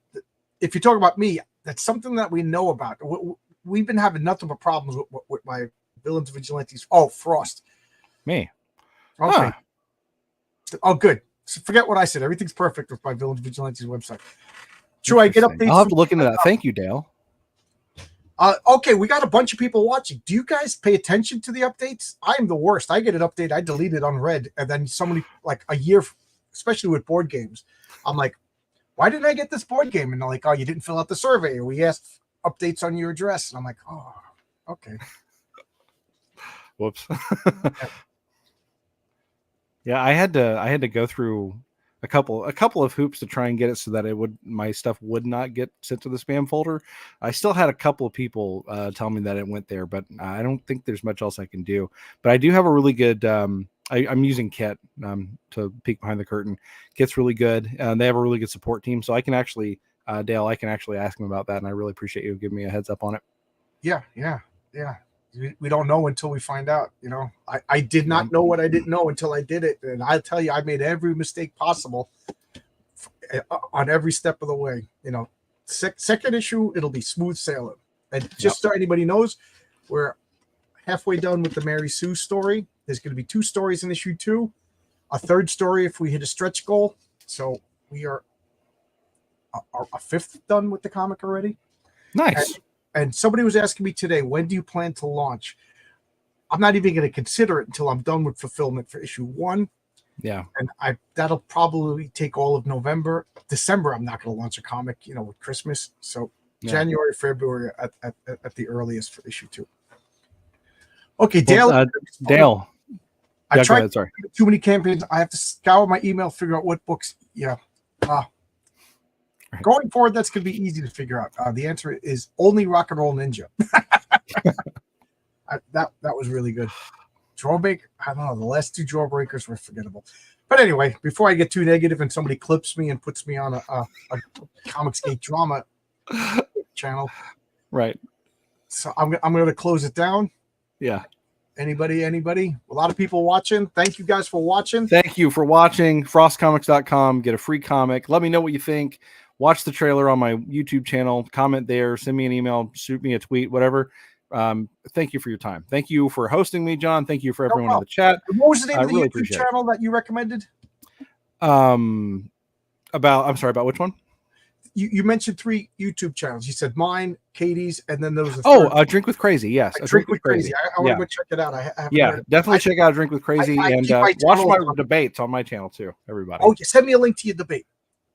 if you talk about me, that's something that we know about. We've been having nothing but problems with my Villains Vigilantes. Oh, Frost. Me. Okay. Oh, good. So forget what I said. Everything's perfect with my Villains Vigilantes website. True, I get updates. I'll have to look into that. Thank you, Dale. Okay, we got a bunch of people watching. Do you guys pay attention to the updates? I am the worst. I get an update, I delete it unread, and then somebody, like a year, especially with board games, I'm like, why didn't I get this board game? And they're like, oh, you didn't fill out the survey, or we asked updates on your address. And I'm like, oh, okay. Whoops. Yeah, I had to go through a couple of hoops to try and get it so that my stuff would not get sent to the spam folder. I still had a couple of people tell me that it went there, but I don't think there's much else I can do. But I do have a really good. I'm using Kit to peek behind the curtain. Kit's really good, and they have a really good support team. So I can actually, Dale, I can actually ask them about that, and I really appreciate you giving me a heads up on it. Yeah. We don't know until we find out. I did not know what I didn't know until I did it, and I tell you, I made every mistake possible on every step of the way. Second issue, it'll be smooth sailing. And just so anybody knows, we're halfway done with the Mary Sue story. There's going to be 2 stories in issue 2, a third story if we hit a stretch goal. So we are a fifth done with the comic already. Nice. And somebody was asking me today, when do you plan to launch? I'm not even going to consider it until I'm done with fulfillment for issue 1. Yeah. And that'll probably take all of November. December, I'm not going to launch a comic, with Christmas. So January, February at the earliest for issue 2. Okay, Dale. Dale. I tried ahead, sorry. too many campaigns. I have to scour my email, figure out what books. Yeah. Going forward, that's going to be easy to figure out. The answer is only Rock and Roll Ninja. That was really good. Drawbreaker, I don't know. The last 2 Drawbreakers were forgettable. But anyway, before I get too negative and somebody clips me and puts me on a Comicsgate drama channel, right? So I'm going to close it down. Yeah. Anybody? A lot of people watching. Thank you guys for watching. Thank you for watching. Frostcomics.com. Get a free comic. Let me know what you think. Watch the trailer on my YouTube channel. Comment there. Send me an email. Shoot me a tweet. Whatever. Thank you for your time. Thank you for hosting me, John. Thank you for everyone in the chat. What was the name of the really YouTube channel that you recommended? I'm sorry, about which one? You mentioned 3 YouTube channels. You said mine, Katie's, and then there was a Drink with Crazy. Yes, Drink with Crazy. I want to go check it out. Definitely check out Drink with Crazy and watch my debates on my channel too. Everybody. Oh, send me a link to your debate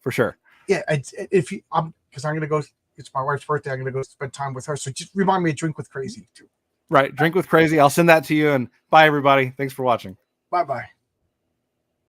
for sure. Yeah, if you, because I'm gonna go. It's my wife's birthday. I'm gonna go spend time with her. So just remind me of Drink with Crazy too. Right, Drink with Crazy. I'll send that to you. And bye, everybody. Thanks for watching. Bye.